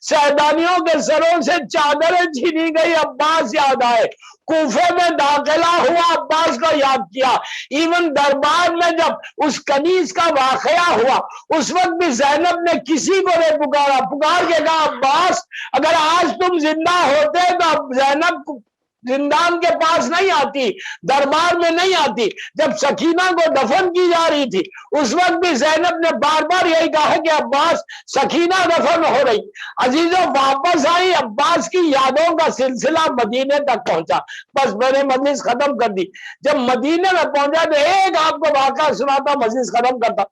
Speaker 1: سیدانیوں کے سروں سے چادریں چھینی گئی عباس یاد آئے، کوفے میں داخلہ ہوا عباس کو یاد کیا، ایون دربار میں جب اس کنیز کا واقعہ ہوا اس وقت بھی زینب نے کسی کو نہیں پکارا، پکار کے کہا عباس اگر آج تم زندہ ہوتے تو اب زینب زندان کے پاس نہیں آتی، دربار میں نہیں آتی۔ جب سکینہ کو دفن کی جا رہی تھی اس وقت بھی زینب نے بار بار یہی کہا کہ عباس سکینہ دفن ہو رہی۔ عزیزوں واپس آئی، عباس کی یادوں کا سلسلہ مدینے تک پہنچا۔ بس میں نے مجلس ختم کر دی، جب مدینے میں پہنچا تو ایک آپ کو واقعہ سناتا مجلس ختم کرتا۔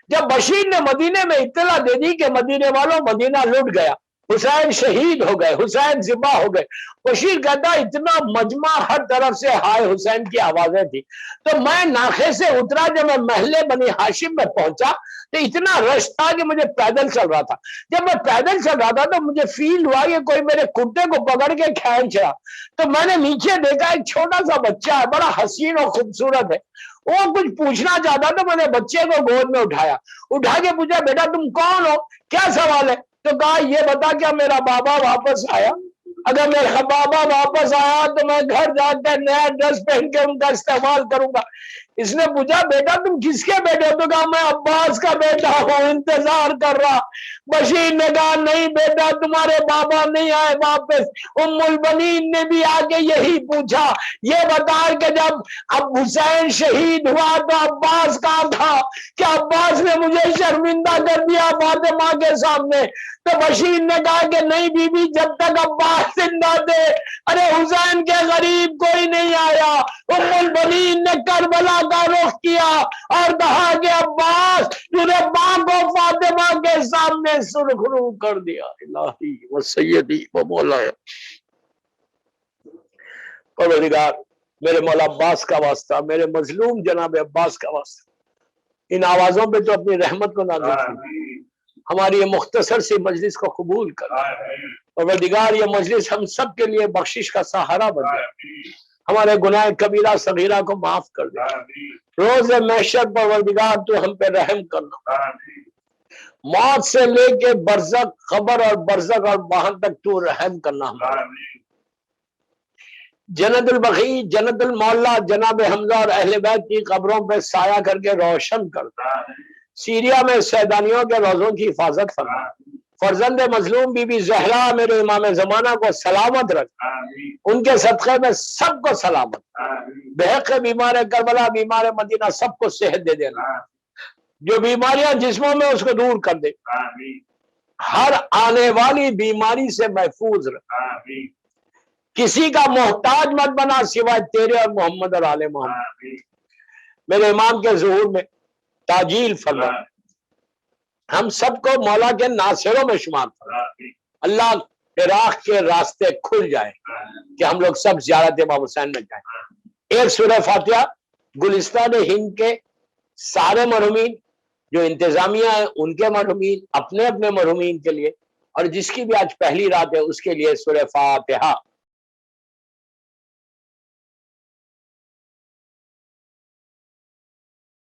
Speaker 1: جب بشیر نے مدینے میں اطلاع دے دی کہ مدینے والوں مدینہ لٹ گیا، حسین شہید ہو گئے، حسین ذبح ہو گئے، بشیر کہتا اتنا مجمع ہر طرف سے ہائے حسین کی آوازیں تھی، تو میں ناخے سے اترا، جب میں محلے بنی ہاشم میں پہنچا تو اتنا رش تھا کہ مجھے پیدل چل رہا تھا۔ جب میں پیدل چل رہا تھا تو مجھے فیل ہوا کہ کوئی میرے کرتے کو پکڑ کے کھینچ رہا، تو میں نے نیچے دیکھا ایک چھوٹا سا بچہ ہے، بڑا حسین اور خوبصورت ہے، وہ کچھ پوچھنا چاہتا تو میں نے بچے کو گود میں اٹھایا، اٹھا کے پوچھا بیٹا تم کون ہو، کیا سوال ہے؟ تو کہا یہ بتا کیا میرا بابا واپس آیا؟ اگر میرا بابا واپس آیا تو میں گھر جا کے نیا ڈریس پہن کے ان کا استعمال کروں گا۔ اس نے پوچھا بیٹا تم کس کے بیٹے ہو؟ تو کہا میں عباس کا بیٹا ہوں، انتظار کر رہا۔ بشیر نے کہا نہیں بیٹا تمہارے بابا نہیں آئے واپس۔ ام البنین نے بھی آگے یہی پوچھا، یہ بتا کہ جب اب حسین شہید ہوا تو عباس کہاں تھا، کہ عباس نے مجھے شرمندہ کر دیا فاطمہ کے سامنے۔ تو بشیر نے کہا کہ نہیں بی بی جب تک عباس زندہ تھے ارے حسین کے غریب کوئی نہیں آیا۔ ام البنین نے کربلا کا رخ کیا اور کہا کہ عباس تو نے ماں کو فاطمہ کے سامنے سرخرو کر دیا. الہی و سیدی و مولایا. پروردگار میرے مولا عباس کا واسطہ، میرے مظلوم جناب عباس کا واسطہ، ان آوازوں پہ تو اپنی رحمت کو نازل فرما. ہماری یہ مختصر سی مجلس کو قبول کر. پروردگار یہ مجلس ہم سب کے لیے بخشش کا سہارا بن جائے. ہمارے گناہ کبیرہ صغیرہ کو معاف کر دے. روز محشر پروردگار تو ہم پہ رحم کرنا. موت سے لے کے برزخ، قبر اور برزخ اور وہاں تک تو رحم کرنا. جنت البقیع، جنت المعلا جناب حمزہ اور اہل بیت کی قبروں پہ سایہ کر کے روشن کرتا. سیریا میں سیدانیوں کے روزوں کی حفاظت فرما. فرزند مظلوم بی بی زہرا میرے امام زمانہ کو سلامت رکھ. ان کے صدقے میں سب کو سلامت. بحق بیمار کربلا، بیمار مدینہ سب کو صحت دے دینا. جو بیماریاں جسموں میں اس کو دور کر دے. ہر آنے والی بیماری سے محفوظ رکھ. کسی کا محتاج مت بنا سوائے تیرے اور محمد اور آل محمد. میرے امام کے ظہور میں تاجیل فرما. ہم سب کو مولا کے ناصروں میں شمار فرما. اللہ عراق کے راستے کھل جائے کہ ہم لوگ سب زیارت امام حسین میں جائیں. ایک سورہ فاتحہ گلستان ہند کے سارے مرحومین، جو انتظامیہ ہیں ان کے مرحومین، اپنے اپنے مرحومین کے لیے، اور جس کی بھی آج پہلی رات ہے اس کے لیے سورہ فاتحہ